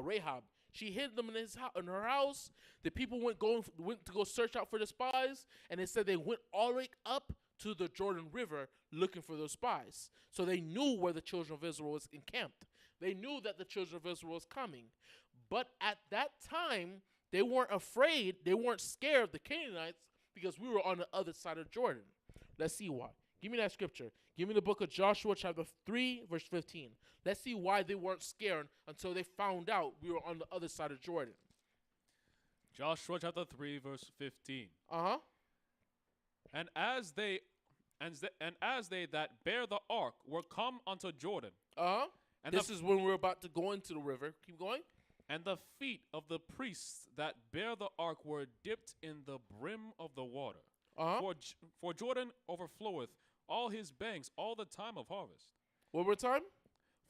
Rahab. She hid them in her house. The people went to go search out for the spies, and they said they went all the way up to the Jordan River looking for those spies. So they knew where the children of Israel was encamped. They knew that the children of Israel was coming. But at that time, they weren't afraid. They weren't scared of the Canaanites because we were on the other side of Jordan. Let's see why. Give me that scripture. Give me the book of Joshua chapter 3, verse 15. Let's see why they weren't scared until they found out we were on the other side of Jordan. Joshua chapter 3, verse 15. Uh-huh. And as they that bear the ark were come unto Jordan, Uh-huh. and This is when we're about to go into the river. Keep going. and the feet of the priests that bear the ark were dipped in the brim of the water. Uh-huh. For Jordan overfloweth all his banks all the time of harvest. One more time.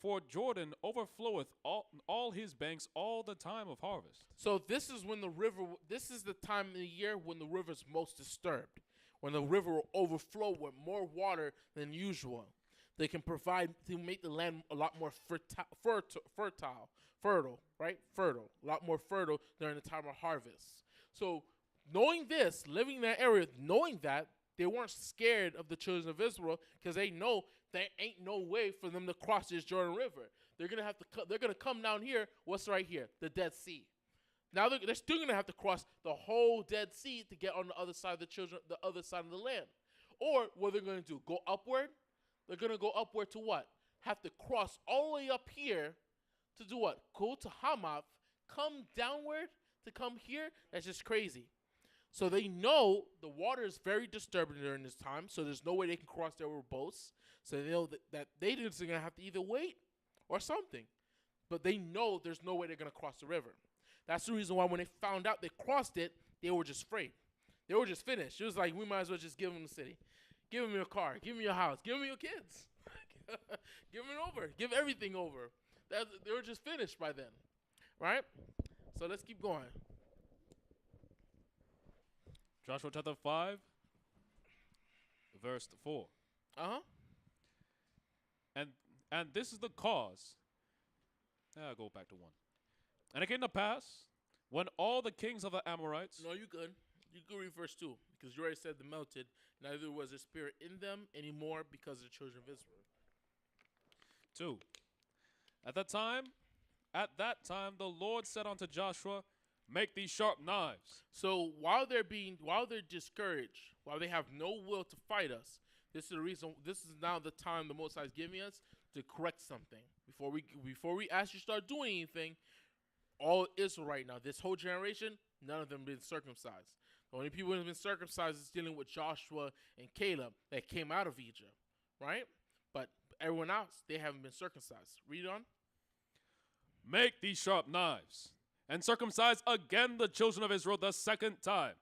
For Jordan overfloweth all his banks all the time of harvest. So this is when this is the time of the year when the river's most disturbed. When the river will overflow with more water than usual. They can provide to make the land a lot more fertile, right? Fertile, a lot more fertile during the time of harvest. So knowing this, living in that area, knowing that, they weren't scared of the children of Israel because they know there ain't no way for them to cross this Jordan River. They're gonna come down here. What's right here? The Dead Sea. Now they're still gonna have to cross the whole Dead Sea to get on the other side of the other side of the land. Or what they're gonna do? Go upward. They're gonna go upward to what? Have to cross all the way up here to do what? Go to Hamath, come downward to come here. That's just crazy. So they know the water is very disturbing during this time, so there's no way they can cross there with boats. So they know that they just are going to have to either wait or something. But they know there's no way they're going to cross the river. That's the reason why when they found out they crossed it, they were just afraid. They were just finished. It was like, we might as well just give them the city. Give them your car. Give them your house. Give them your kids. Give them over. Give everything over. They were just finished by then. Right? So let's keep going. Joshua chapter 5, verse 4. Uh-huh. And this is the cause. I'll go back to 1. And it came to pass, when all the kings of the Amorites... No, you good. You can read verse 2, because you already said the melted. Neither was a spirit in them anymore because of the children of Israel. 2. At that time, the Lord said unto Joshua, make these sharp knives. So while they're discouraged, while they have no will to fight us, this is the reason. This is now the time the Most High is giving us to correct something. Before we actually start doing anything, all Israel right now, this whole generation, none of them been circumcised. The only people who have been circumcised is dealing with Joshua and Caleb that came out of Egypt, right? But everyone else, they haven't been circumcised. Read on. Make these sharp knives, and circumcise again the children of Israel the second time.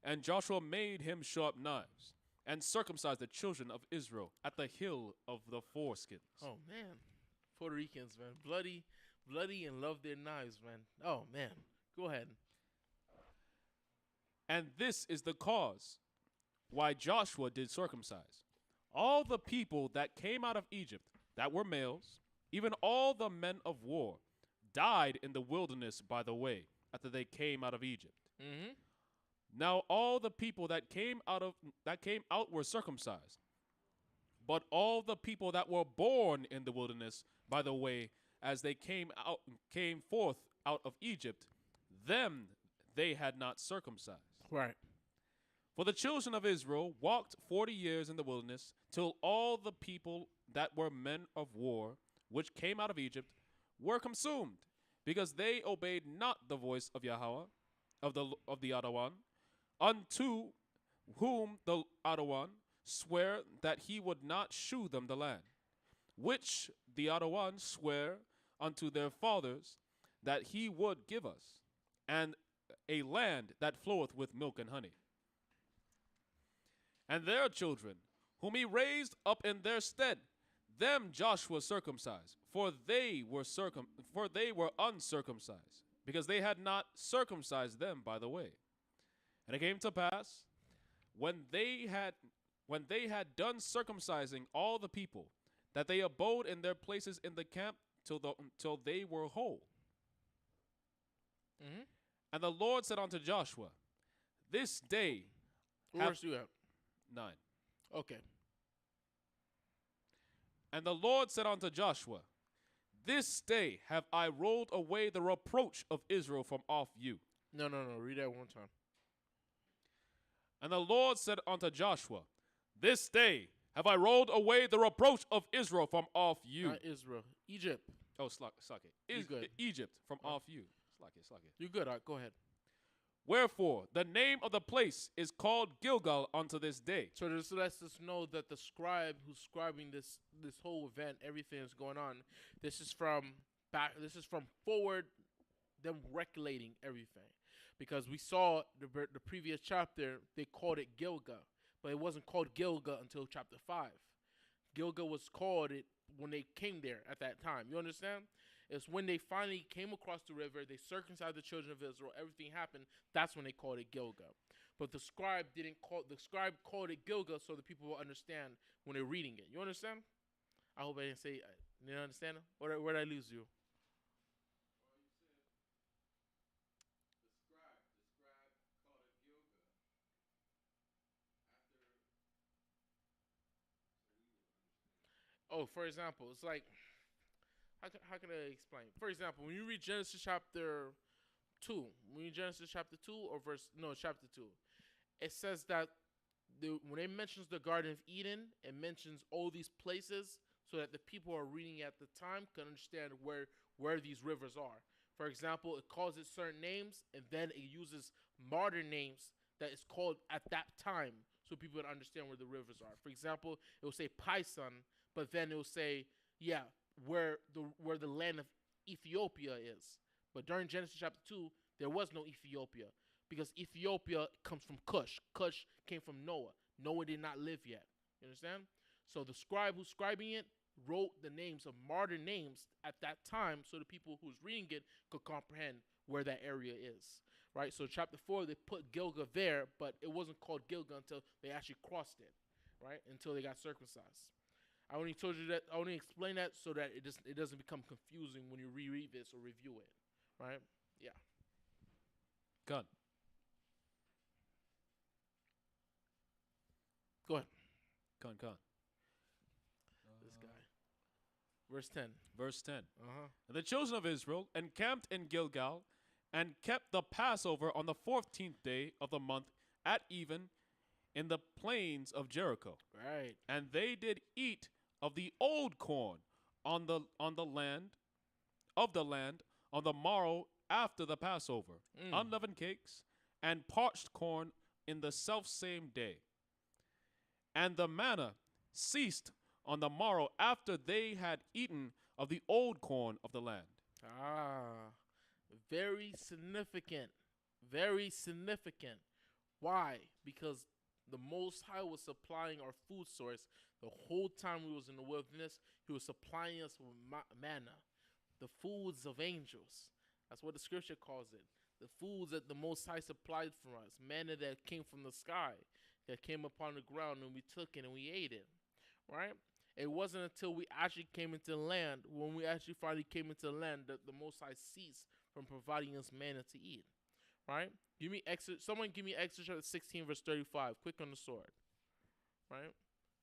And Joshua made him sharp knives, and circumcised the children of Israel at the hill of the foreskins. Oh, man. Puerto Ricans, man. Bloody and love their knives, man. Oh, man. Go ahead. And this is the cause why Joshua did circumcise all the people that came out of Egypt that were males, even all the men of war, died in the wilderness by the way after they came out of Egypt. Mm-hmm. Now all the people that came out were circumcised, but all the people that were born in the wilderness by the way as they came forth out of Egypt, them they had not circumcised. Right. For the children of Israel walked 40 years in the wilderness till all the people that were men of war which came out of Egypt were consumed, because they obeyed not the voice of Yahweh, of the Ahmawan, unto whom the Ahmawan sware that he would not shew them the land, which the Ahmawan sware unto their fathers, that he would give us, and a land that floweth with milk and honey. And their children, whom he raised up in their stead, them Joshua circumcised, for they were uncircumcised, because they had not circumcised them by the way. And it came to pass, when they had done circumcising all the people, that they abode in their places in the camp till they were whole. Mm-hmm. And the Lord said unto Joshua, this day What verse you at? 9. Okay. And the Lord said unto Joshua, this day have I rolled away the reproach of Israel from off you. No. Read that one time. And the Lord said unto Joshua, this day have I rolled away the reproach of Israel from off you. Not Israel. Egypt. Oh, Slake. You good. Egypt from off you. Slake. You good. All right, go ahead. Wherefore, the name of the place is called Gilgal unto this day. So this lets us know that the scribe who's scribing this whole event, everything that's going on, this is from forward, them regulating everything. Because we saw the previous chapter, they called it Gilgal, but it wasn't called Gilgal until chapter 5. Gilgal was called it when they came there at that time. You understand? It's when they finally came across the river, they circumcised the children of Israel, everything happened, that's when they called it Gilgal. But the scribe called it Gilgal so the people will understand when they're reading it. You understand? I hope I didn't say, you understand? Where did I lose you? Oh, for example, it's like, how can I explain? For example, when you read Genesis chapter 2, chapter 2, it says that when it mentions the Garden of Eden, it mentions all these places so that the people who are reading at the time can understand where these rivers are. For example, it calls it certain names, and then it uses modern names that is called at that time so people can understand where the rivers are. For example, it will say Pison, but then it will say, where the land of Ethiopia is. But during Genesis chapter 2, there was no Ethiopia because Ethiopia comes from Cush. Cush came from Noah. Noah did not live yet. You understand? So the scribe who's scribing it wrote the names of modern names at that time so the people who's reading it could comprehend where that area is. Right? So chapter 4, they put Gilgal there, but it wasn't called Gilgal until they actually crossed it. Right? Until they got circumcised. I only told you that. I only explained that so that it doesn't become confusing when you reread this or review it, right? Yeah. Gun. Go ahead. Con. This guy. Verse 10. Verse 10. Uh-huh. And the children of Israel encamped in Gilgal and kept the Passover on the 14th day of the month at even in the plains of Jericho. Right. And they did eat of the old corn on the land on the morrow after the Passover, unleavened cakes and parched corn in the selfsame day. And the manna ceased on the morrow after they had eaten of the old corn of the land. Very significant. Very significant. Why? Because the Most High was supplying our food source the whole time we was in the wilderness. He was supplying us with manna, the foods of angels. That's what the scripture calls it. The foods that the Most High supplied for us, manna that came from the sky, that came upon the ground, and we took it and we ate it. Right? It wasn't until we actually came into the land, when we actually finally came into the land, that the Most High ceased from providing us manna to eat. Right? Someone give me Exodus chapter 16, verse 35. Quick on the sword. Right?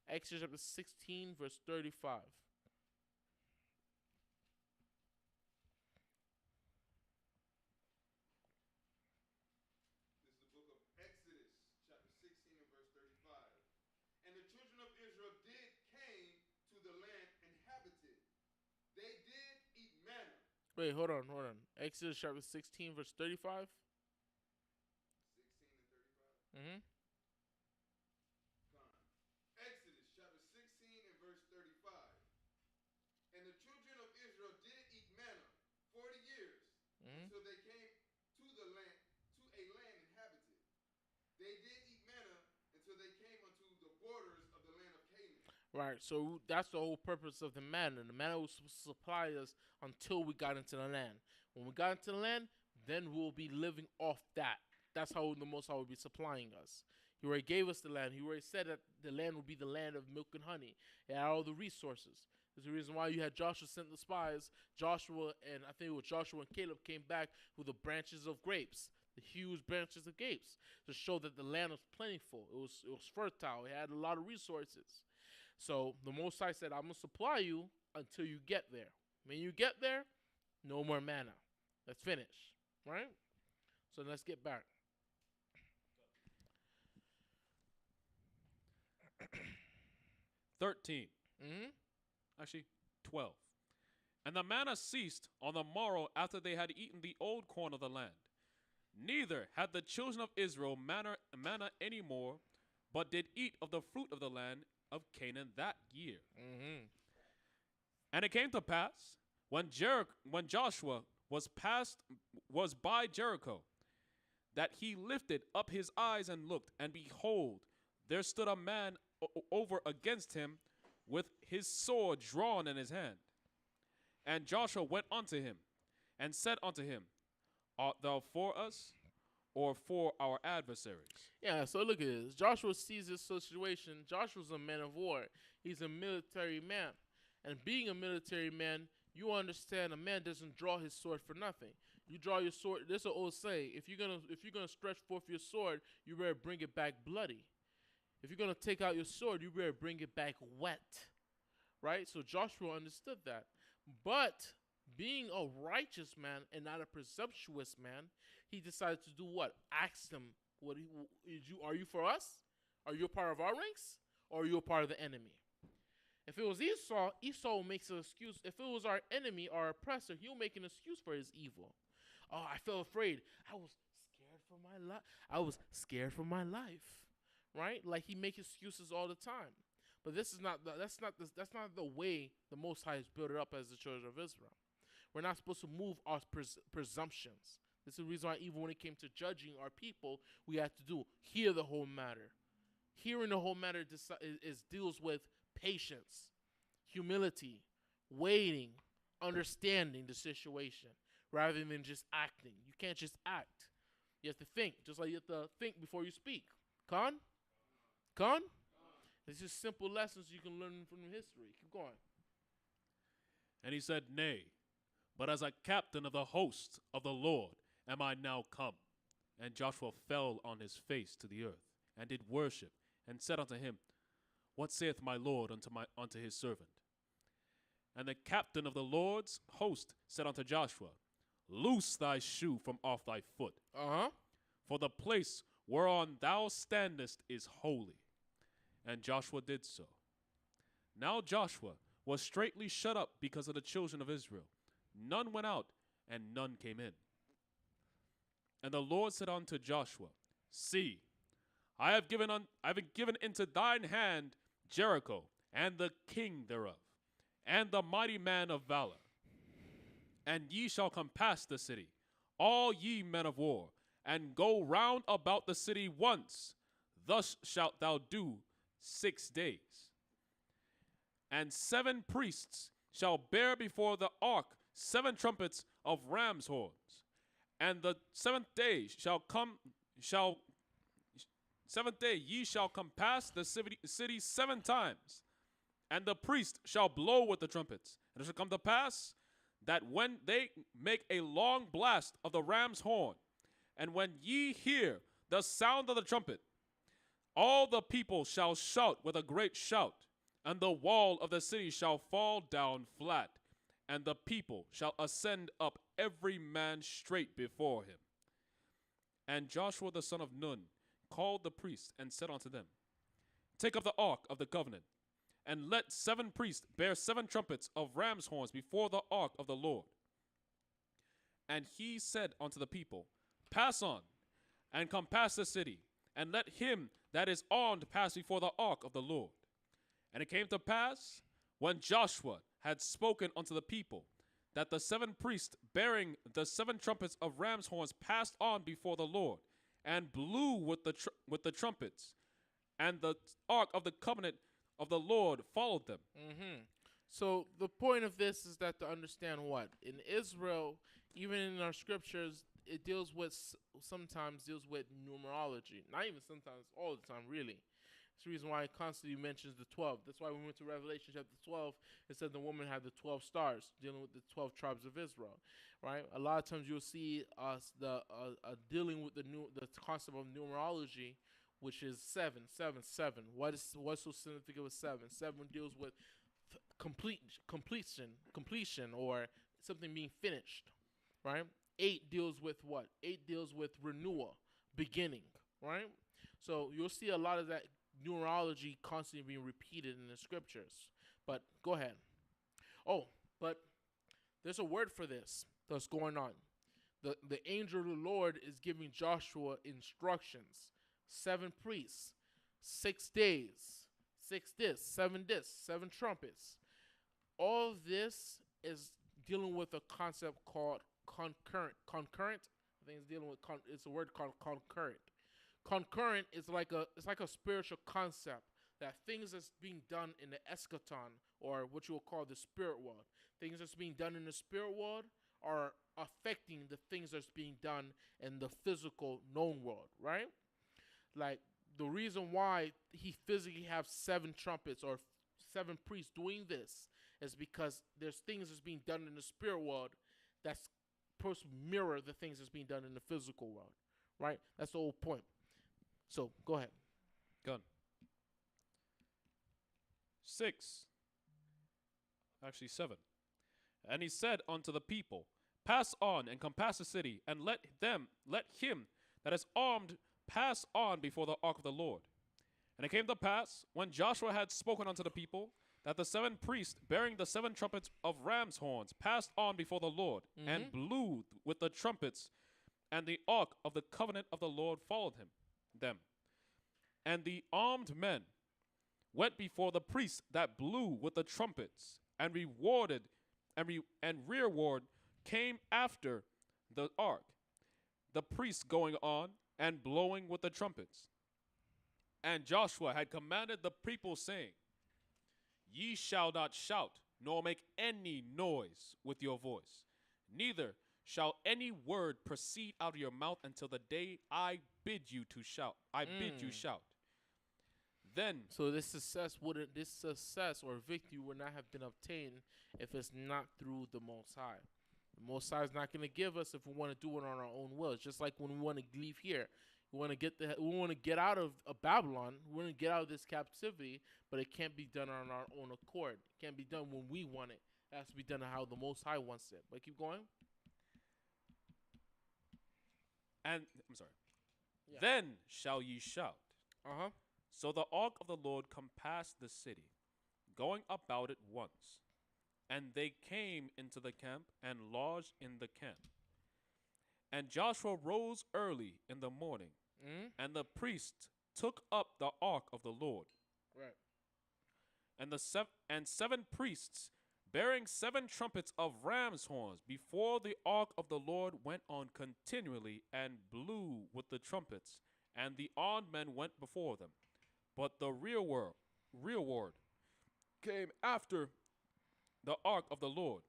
Exodus chapter 16, verse 35. This is the book of Exodus, chapter 16 and verse 35. And the children of Israel came to the land inhabited. They did eat manna. Wait, hold on. Exodus chapter 16, verse 35. 16 and 35. Mm-hmm. Exodus chapter 16 and verse 35. And the children of Israel did eat manna 40 years, until they came to the land, to a land inhabited. They did eat manna until they came unto the borders of the land of Canaan. Right. So that's the whole purpose of the manna. The manna was supposed to supply us until we got into the land. When we got into the land, then we'll be living off that. That's how the Most High will be supplying us. He already gave us the land. He already said that the land will be the land of milk and honey. It had all the resources. There's the reason why you had Joshua sent the spies. Joshua and I think it was Joshua and Caleb came back with the branches of grapes, the huge branches of grapes, to show that the land was plentiful. It was fertile. It had a lot of resources. So the Most High said, "I'm gonna supply you until you get there. When you get there, no more manna. Let's finish, right? So let's get back." 13. Mm-hmm. Actually, 12. And the manna ceased on the morrow after they had eaten the old corn of the land. Neither had the children of Israel manna any more, but did eat of the fruit of the land of Canaan that year. Mm-hmm. And it came to pass, when Joshua was by Jericho, that he lifted up his eyes and looked, and behold, there stood a man over against him with his sword drawn in his hand. And Joshua went unto him, and said unto him, Art thou for us, or for our adversaries? Yeah, so look at this. Joshua sees this situation. Joshua's a man of war. He's a military man. And being a military man, you understand a man doesn't draw his sword for nothing. You draw your sword. There's an old saying: if you're gonna stretch forth your sword, you better bring it back bloody. If you're gonna take out your sword, you better bring it back wet. Right? So Joshua understood that. But being a righteous man and not a presumptuous man, he decided to do what? Ask them, are you for us? Are you a part of our ranks? Or are you a part of the enemy? If it was Esau makes an excuse. If it was our enemy, our oppressor, he'll make an excuse for his evil. Oh, I felt afraid. I was scared for my life. Right? Like he makes excuses all the time. But that's not the way the Most High has built it up as the children of Israel. We're not supposed to move our presumptions. This is the reason why even when it came to judging our people, we had to hear the whole matter. Hearing the whole matter deals with patience, humility, waiting, understanding the situation, rather than just acting. You can't just act. You have to think, just like you have to think before you speak. Con? It's just simple lessons you can learn from history. Keep going. And he said, Nay, but as a captain of the host of the Lord am I now come. And Joshua fell on his face to the earth, and did worship, and said unto him, What saith my Lord unto his servant? And the captain of the Lord's host said unto Joshua, Loose thy shoe from off thy foot, for the place whereon thou standest is holy. And Joshua did so. Now Joshua was straitly shut up because of the children of Israel. None went out, and none came in. And the Lord said unto Joshua, See, I have given into thine hand Jericho, and the king thereof, and the mighty man of valor. And ye shall compass the city, all ye men of war, and go round about the city once. Thus shalt thou do 6 days. And 7 priests shall bear before the ark 7 trumpets of ram's horns. And the 7th day ye shall compass the city 7 times. And the priest shall blow with the trumpets. And it shall come to pass that when they make a long blast of the ram's horn, and when ye hear the sound of the trumpet, all the people shall shout with a great shout, and the wall of the city shall fall down flat, and the people shall ascend up every man straight before him. And Joshua the son of Nun called the priests and said unto them, Take up the ark of the covenant, and let 7 priests bear 7 trumpets of ram's horns before the ark of the Lord. And he said unto the people, Pass on, and compass the city, and let him that is armed pass before the ark of the Lord. And it came to pass, when Joshua had spoken unto the people, that the 7 priests bearing the 7 trumpets of ram's horns passed on before the Lord, and blew with the trumpets, and the ark of the covenant of the Lord followed them. Mm-hmm. So the point of this is that to understand what in Israel, even in our scriptures, it deals with sometimes deals with numerology. Not even sometimes, all the time, really. It's the reason why it constantly mentions the 12. That's why when we went to Revelation chapter 12, it said the woman had the 12 stars, dealing with the 12 tribes of Israel, right? A lot of times you'll see us dealing with the concept of numerology, which is 7, 7, 7. What's so significant with 7? 7 deals with completion, or something being finished, right? 8 deals with what? 8 deals with renewal, beginning, right? So you'll see a lot of that numerology constantly being repeated in the scriptures. But go ahead. Oh, but there's a word for this that's going on. The angel of the Lord is giving Joshua instructions. 7 priests, 6 days, 6 this, 7 this, 7 trumpets. All this is dealing with a concept called concurrent. Concurrent, I think it's dealing with it's a word called concurrent. Concurrent is like a spiritual concept, that things that's being done in the eschaton, or what you will call the spirit world, things that's being done in the spirit world are affecting the things that's being done in the physical known world, right? Like the reason why he physically have 7 trumpets or 7 priests doing this is because there's things that's being done in the spirit world that's supposed to mirror the things that's being done in the physical world, right? That's the whole point. So go ahead. Gun. 6. Actually 7. And he said unto the people, pass on and compass the city, and let him that is armed pass on before the ark of the Lord. And it came to pass, when Joshua had spoken unto the people, that the 7 priests bearing the 7 trumpets of ram's horns passed on before the Lord, and blew with the trumpets, and the ark of the covenant of the Lord followed them. And the armed men went before the priests that blew with the trumpets, and rearward came after the ark, the priests going on and blowing with the trumpets. And Joshua had commanded the people, saying, Ye shall not shout, nor make any noise with your voice, neither shall any word proceed out of your mouth until the day I bid you to shout. Bid you shout. Then So this success or victory would not have been obtained if it's not through the Most High. The Most High is not going to give us if we want to do it on our own will. It's just like when we want to leave here. We want to get out of Babylon. We want to get out of this captivity, but it can't be done on our own accord. It can't be done when we want it. It has to be done how the Most High wants it. But keep going. And I'm sorry. Yeah. Then shall ye shout. Uh-huh. So the ark of the Lord compassed the city, going about it once. And they came into the camp and lodged in the camp. And Joshua rose early in the morning, and the priests took up the ark of the Lord. Right. And 7 priests bearing 7 trumpets of ram's horns before the ark of the Lord went on continually and blew with the trumpets, and the armed men went before them. But the rearward came after the ark of the Lord,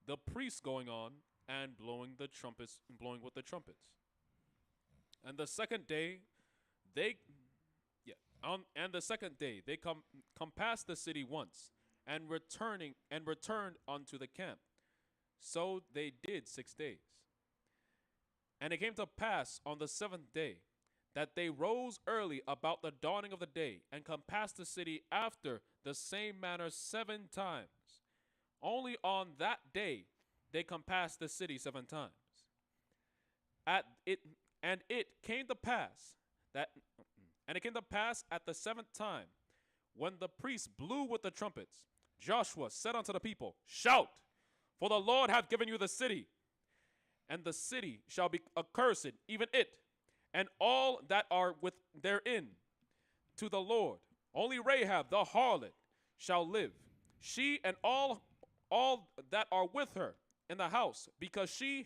the priests going on and blowing with the trumpets. And the second day they compassed the city once, and returned unto the camp. So they did 6 days. And it came to pass on the 7th day that they rose early about the dawning of the day, and compassed the city after the same manner 7 times. Only on that day they compassed the city 7 times. And it came to pass at the 7th time, when the priests blew with the trumpets, Joshua said unto the people, Shout, for the Lord hath given you the city, and the city shall be accursed, even it, and all that are with therein, to the Lord. Only Rahab the harlot shall live, she and all that are with her, in the house, because she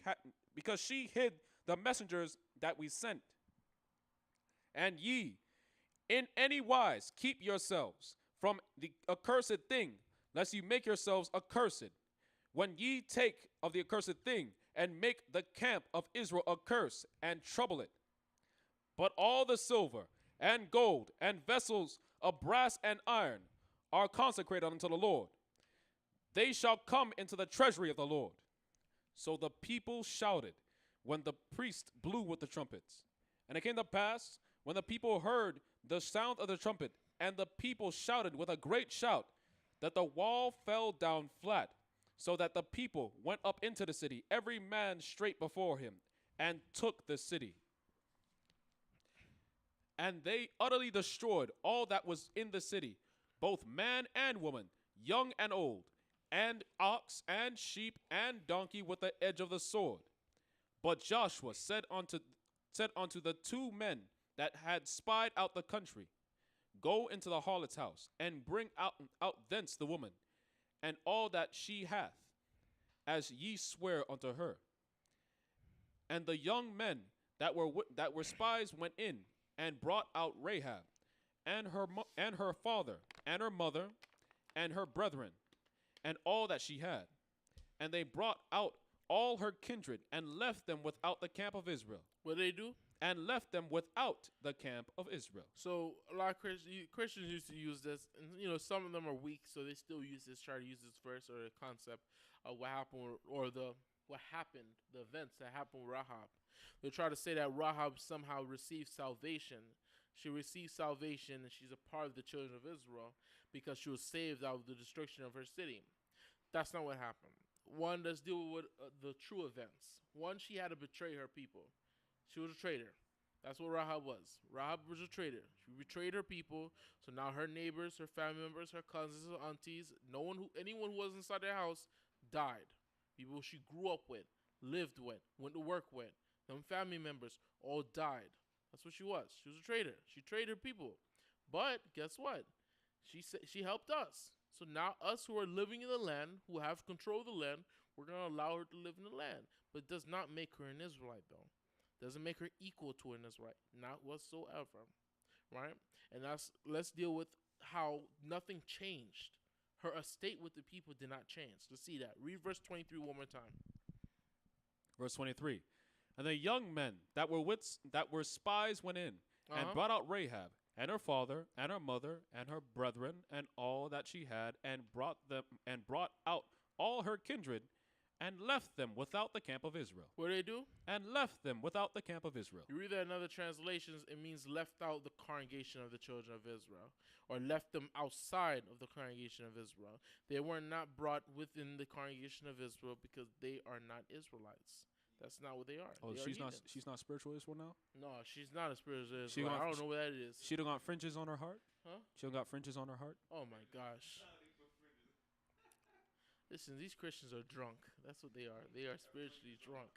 hid the messengers that we sent. And ye, in any wise, keep yourselves from the accursed thing, lest you make yourselves accursed. When ye take of the accursed thing, and make the camp of Israel a curse, and trouble it. But all the silver and gold and vessels of brass and iron are consecrated unto the Lord. They shall come into the treasury of the Lord. So the people shouted when the priest blew with the trumpets. And it came to pass, when the people heard the sound of the trumpet, and the people shouted with a great shout, that the wall fell down flat, so that the people went up into the city, every man straight before him, and took the city. And they utterly destroyed all that was in the city, both man and woman, young and old, and ox and sheep and donkey with the edge of the sword. But Joshua said unto the two men that had spied out the country, Go into the harlot's house, and bring out thence the woman, and all that she hath, as ye swear unto her. And the young men that were spies went in, and brought out Rahab, and her father, and her mother, and her brethren, and all that she had. And they brought out all her kindred, and left them without the camp of Israel. What did they do? And left them without the camp of Israel. So a lot of Christians used to use this, and some of them are weak, so they still try to use this verse or the concept of what happened the events that happened with Rahab. They try to say that Rahab somehow received salvation. She received salvation, and she's a part of the children of Israel because she was saved out of the destruction of her city. That's not what happened. One, let's deal with the true events. One, she had to betray her people. She was a traitor. That's what Rahab was. Rahab was a traitor. She betrayed her people. So now her neighbors, her family members, her cousins, her aunties, anyone who was inside their house died. People she grew up with, lived with, went to work with, them family members all died. That's what she was. She was a traitor. She traded her people. But guess what? She helped us. So now us who are living in the land, who have control of the land, we're going to allow her to live in the land. But it does not make her an Israelite, though. Doesn't make her equal to an Israelite, not whatsoever, right? And let's deal with how nothing changed. Her estate with the people did not change. Let's see that. Read verse 23 one more time. Verse 23. And the young men that were spies went in, and brought out Rahab, and her father, and her mother, and her brethren, and all that she had, and brought out all her kindred, and left them without the camp of Israel. What did they do? And left them without the camp of Israel. You read that in other translations, it means left out the congregation of the children of Israel, or left them outside of the congregation of Israel. They were not brought within the congregation of Israel because they are not Israelites. That's not what they are. Oh, they are heathens. she's not spiritual Israel now? No, she's not a spiritual Israelite. I don't know what that is. She don't got fringes on her heart? Huh? She don't got fringes on her heart? Oh my gosh. Listen, these Christians are drunk. That's what they are. They are spiritually drunk.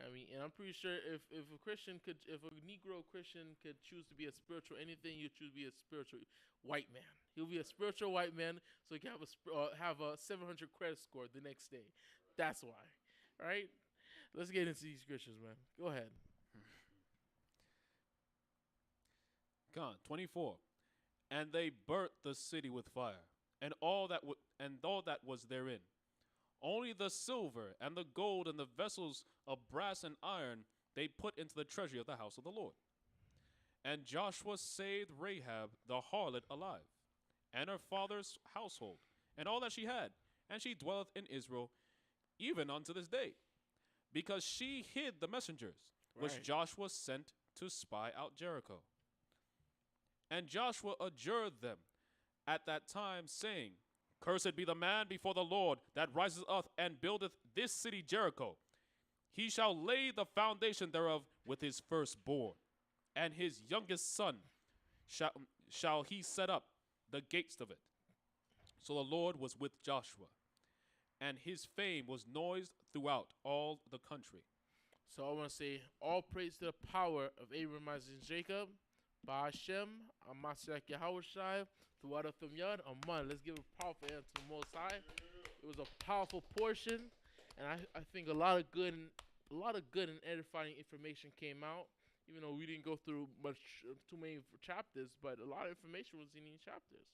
I mean, and I'm pretty sure if a Negro Christian could choose to be a spiritual anything, you choose to be a spiritual white man. He'll be a spiritual white man, so he can have a 700 credit score the next day. That's why, right? Let's get into these Christians, man. Go ahead. Come on, 24. And they burnt the city with fire, and all that was therein. Only the silver and the gold and the vessels of brass and iron they put into the treasury of the house of the Lord. And Joshua saved Rahab the harlot alive, and her father's household, and all that she had, and she dwelleth in Israel even unto this day, because she hid the messengers which Joshua sent to spy out Jericho. And Joshua adjured them at that time, saying, Cursed be the man before the Lord that riseth up and buildeth this city Jericho. He shall lay the foundation thereof with his firstborn, and his youngest son shall he set up the gates of it. So the Lord was with Joshua, and his fame was noised throughout all the country. So I want to say, all praise to the power of Abraham, Isaac, and Jacob. Ba'ashem, Amashiach Yahushai, throughout the Yad, Aman. Let's give a powerful hand to the Most High. It was a powerful portion. and I think a lot of good and edifying information came out. Even though we didn't go through too many chapters, but a lot of information was in these chapters.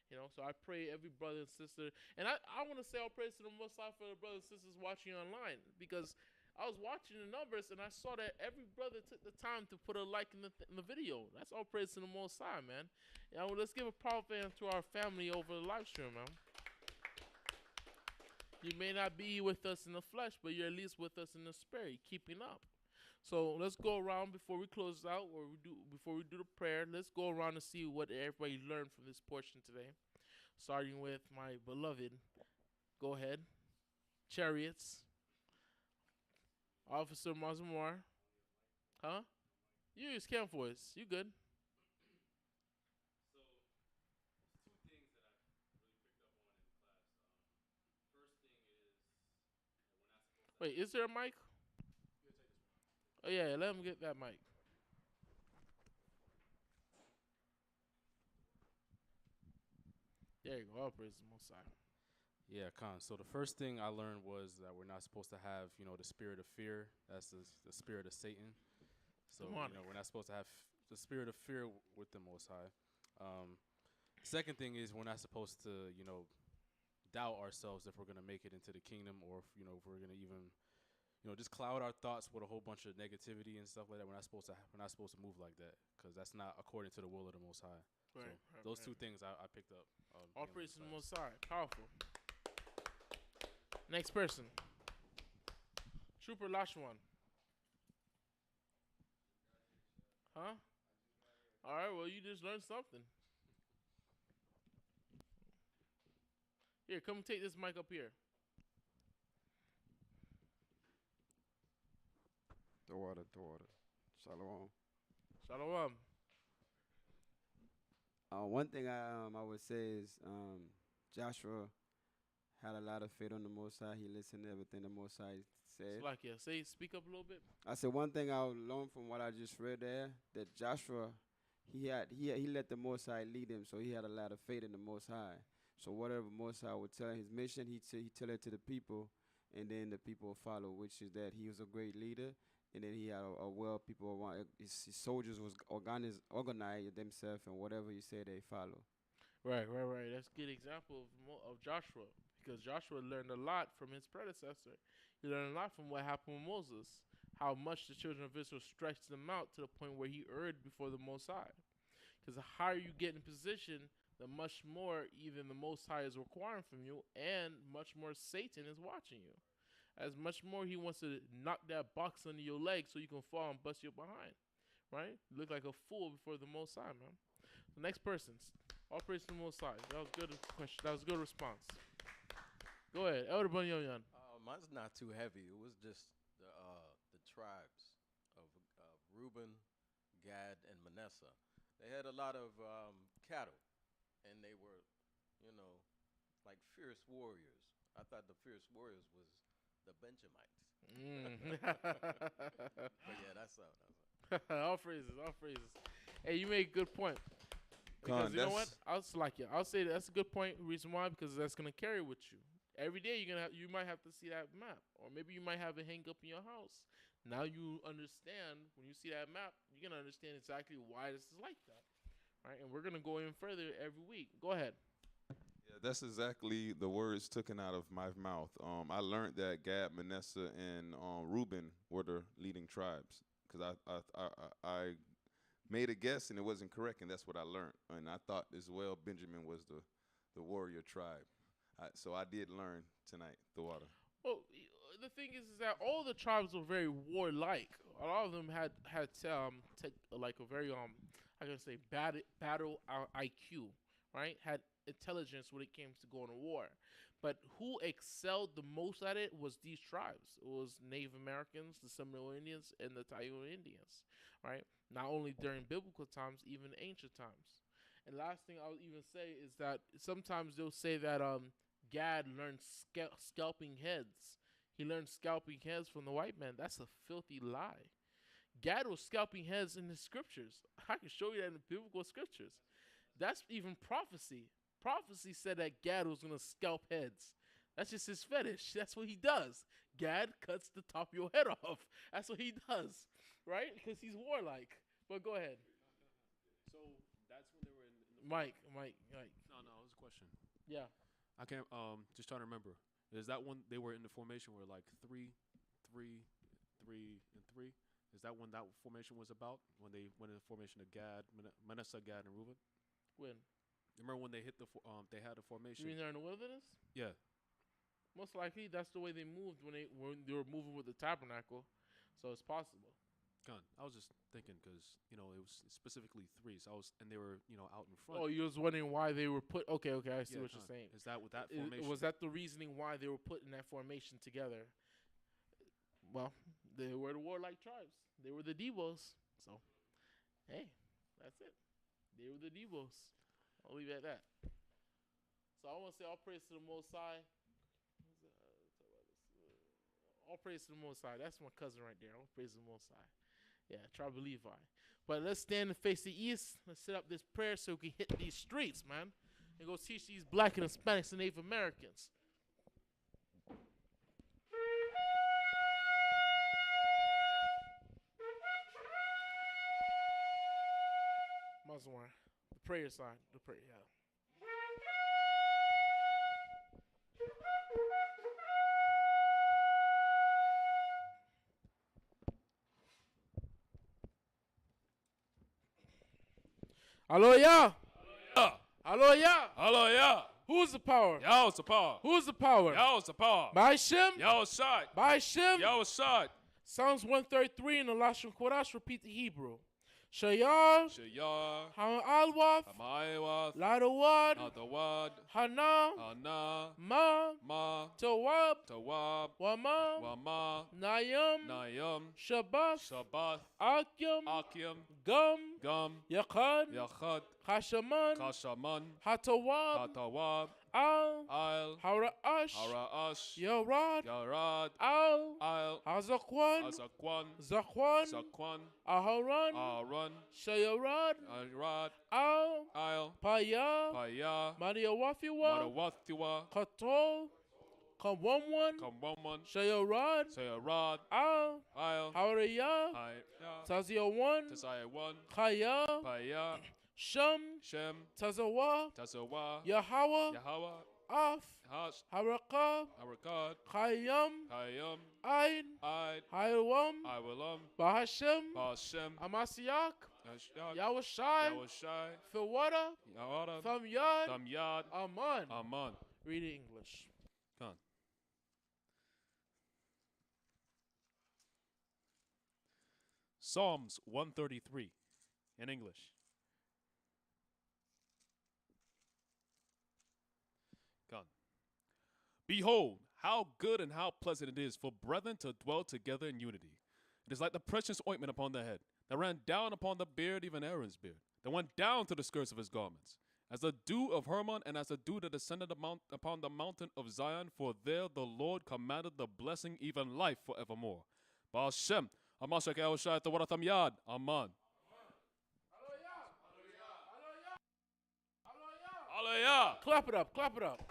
So I pray every brother and sister, and I want to say all praise to the Most High for the brothers and sisters watching online, because I was watching the numbers and I saw that every brother took the time to put a like in the video. That's all praise to the Most High, man. Let's give a powerful hand to our family over the live stream, man. You may not be with us in the flesh, but you're at least with us in the spirit, keeping up. So let's go around before we close out, before we do the prayer. Let's go around and see what everybody learned from this portion today. Starting with my beloved. Go ahead. Chariots. Officer Zamar. Huh? You use camp voice. You good? So, there's two things that I really picked up on in class. First thing is that we're not supposed to. Wait, is there a mic? Oh yeah, let him get that mic. There you go. All praise the Most High. Yeah, Khan. So the first thing I learned was that we're not supposed to have, the spirit of fear. That's the spirit of Satan. So we're not supposed to have the spirit of fear with the Most High. Second thing is we're not supposed to, doubt ourselves if we're gonna make it into the kingdom, or if we're gonna even, just cloud our thoughts with a whole bunch of negativity and stuff like that. We're not supposed to move like that, because that's not according to the will of the Most High. Right. So those two things I picked up. All praise to the Most High. Powerful. Next person. Trooper Lashwan. Huh? All right, well, you just learned something. Here, come take this mic up here. The water. Shalom. Shalom. One thing I would say is Joshua had a lot of faith on the Most High. He listened to everything the Most High said. Slakia, speak up a little bit. I said one thing I learned from what I just read there, that Joshua, he let the Most High lead him, so he had a lot of faith in the Most High. So whatever Most High would tell his mission, he tell it to the people, and then the people will follow, which is that he was a great leader, and then he had a people around. His soldiers was organized themselves, and whatever he said, they follow. Right. That's a good example of Joshua, because Joshua learned a lot from his predecessor. He learned a lot from what happened with Moses, how much the children of Israel stretched them out to the point where he erred before the Most High. Because the higher you get in position, the much more even the Most High is requiring from you, and much more Satan is watching you. As much more he wants to knock that box under your leg so you can fall and bust your behind. Right? You look like a fool before the Most High, man. The next person. All praise to the Most High. That was a good question. That was a good response. Go ahead. Elder Bunyan. Mine's not too heavy. It was just the tribes of Reuben, Gad, and Manasseh. They had a lot of cattle, and they were, like fierce warriors. I thought the fierce warriors was the Benjamites. But yeah, that's all. All praises. Hey, you make a good point. Because you know what? I'll say that's a good point. Reason why? Because that's gonna carry with you. Every day you might have to see that map, or maybe you might have it hang up in your house. Now you understand, when you see that map, you're gonna understand exactly why this is like that, right? And we're gonna go in further every week. Go ahead. Yeah, that's exactly the words taken out of my mouth. I learned that Gad, Manasseh, and Reuben were the leading tribes, because I made a guess and it wasn't correct, and that's what I learned. And I thought as well Benjamin was the warrior tribe. So I did learn tonight, the water. Well, the thing is that all the tribes were very warlike. A lot of them had like a very how can I say battle IQ, right? Had intelligence when it came to going to war. But who excelled the most at it was these tribes. It was Native Americans, the Seminole Indians, and the Taino Indians, right? Not only during biblical times, even ancient times. And last thing I'll even say is that sometimes they'll say that Gad learned scalping heads. He learned scalping heads from the white man. That's a filthy lie. Gad was scalping heads in the scriptures. I can show you that in the biblical scriptures. That's even prophecy. Prophecy said that Gad was going to scalp heads. That's just his fetish. That's what he does. Gad cuts the top of your head off. That's what he does, right? Because he's warlike. But go ahead, So that's when they were in the Mike. No, it was a question. Yeah. I can't. Just trying to remember. Is that when they were in the formation where like 3, 3, 3, and 3? Is that when that formation was about? When they went in the formation of Gad, Manasseh, Gad, and Reuben? When? Remember when they hit they had a You formation? mean they're in the wilderness? Yeah. Most likely, that's the way they moved when they were moving with the tabernacle. So it's possible. Gun. I was just thinking because it was specifically 3. So and they were out in front. Oh, you was wondering why they were put. Okay, I see Yeah, what you're saying. Is that with that formation? Was that the reasoning why they were put in that formation together? Well, they were the warlike tribes. They were the Devos. So, hey, that's it. They were the Devos. I'll leave it at that. So I want to say all praise to the Most High. All praise to the Most High. That's my cousin right there. All praise to the Most High. Yeah, tribe of Levi. But let's stand and face the east. Let's set up this prayer so we can hit these streets, man. And go teach these black and Hispanics and Native Americans. Muslim, the prayer sign. The prayer, yeah. Lawya. Lawya. Who's the power? Y'all's the power. Who's the power? Y'all's the power. By Shem? Y'all side. By Shem? Y'all side. Psalms 133 in the Lashon Korash, repeat the Hebrew. Shayar, Shayar. Ha'alwaf, Amayawath. Ladawad, Adawad. Hana, Ana. Ma, Ma. Tawab, Tawab. Wama, Wama. Nayam, Nayam. Shabbath, Sabath. Akyam, Akim. Gum, Gum. Yachan, Yachad. Hashaman, Kashaman. Hatawab, Hatawab. Al, Al. Hara'ash, Hara'ash. Yarad, Yarad. Al, Al. Hazakwan, Azakwan. Zakwan, Zakwan. Aharan, Aran. Shayarad, Arad. Al, Al. Paya, Paya. Mariawafiwa, Marawathiwa. Katol, Kamwamwan, Kamwaman. Shayarad, Sayarad. Al, Al. Haraya, Haya. Taziawan, Tasayawan. Kaya, Paya. Shem, Shem. Tazawa, Tasawa. Yahweh, Yahweh. Af, Hash. Harakah, Arakad. Kayam, Kayam. Ain, Id. Hayawam, Iwalam. Bahashem, Hashem. Amasiak, Ashyak. Yahushai, Yahushai. Filwada, Yawada. Famyad, Damyad. Aman. Aman. Read it English. Come on. Psalms 133 in English. Gone. Behold, how good and how pleasant it is for brethren to dwell together in unity. It is like the precious ointment upon the head, that ran down upon the beard, even Aaron's beard, that went down to the skirts of his garments, as the dew of Hermon, and as the dew that descended upon the mountain of Zion, for there the Lord commanded the blessing, even life forevermore. Baal Shem, Amashak Yahushai Tawaratham Yad, Aman. Hallelujah. Clap it up, clap it up.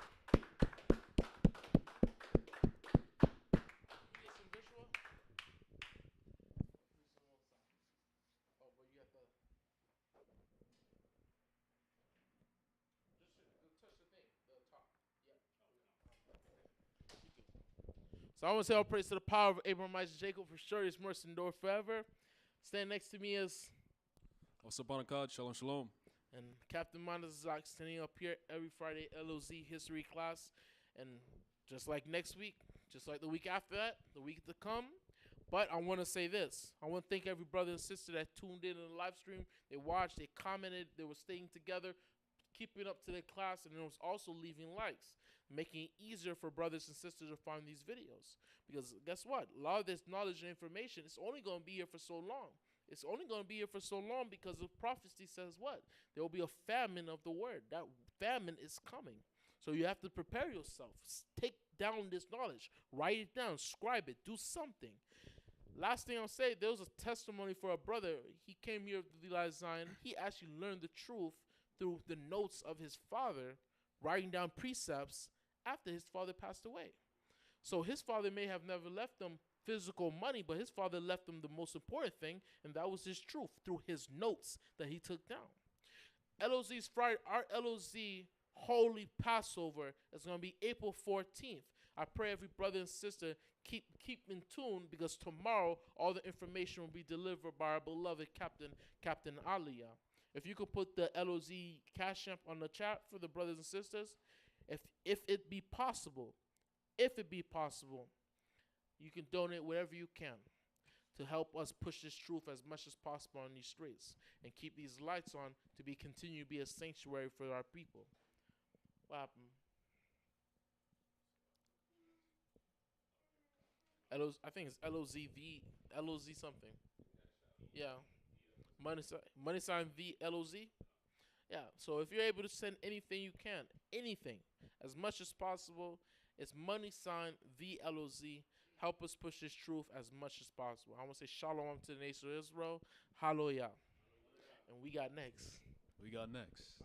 So I want to say all praise to the power of Abraham, Isaac, Jacob, for sure his mercy endure forever. Stand next to me is Osabanakad, Shalom Shalom. and Captain Mandazak standing up here every Friday, L.O.Z history class. And just like next week, just like the week after that, the week to come. But I want to say this. I want to thank every brother and sister that tuned in the live stream. They watched, they commented, they were staying together, keeping up to their class, and it was also leaving likes, making it easier for brothers and sisters to find these videos. Because guess what? A lot of this knowledge and information is only going to be here for so long. It's only going to be here for so long because the prophecy says what? There will be a famine of the word. That famine is coming. So you have to prepare yourself. Take down this knowledge. Write it down. Scribe it. Do something. Last thing I'll say, there was a testimony for a brother. He came here to L.O.Z Zion. He actually learned the truth through the notes of his father, writing down precepts after his father passed away. So his father may have never left him physical money, but his father left him the most important thing, and that was his truth through his notes that he took down. L.O.Z's Friday, our L.O.Z Holy Passover is going to be April 14th. I pray every brother and sister keep in tune, because tomorrow all the information will be delivered by our beloved Captain Aliyah. If you could put the L.O.Z Cash App on the chat for the brothers and sisters, if it be possible, you can donate whatever you can to help us push this truth as much as possible on these streets and keep these lights on to continue to be a sanctuary for our people. What happened? I think it's L.O.Z something. Yeah. Money sign V L.O.Z. Yeah. So if you're able to send anything you can, anything, as much as possible, it's money sign V L.O.Z. Help us push this truth as much as possible. I want to say shalom to the nation of Israel. Hallelujah. And we got next. We got next.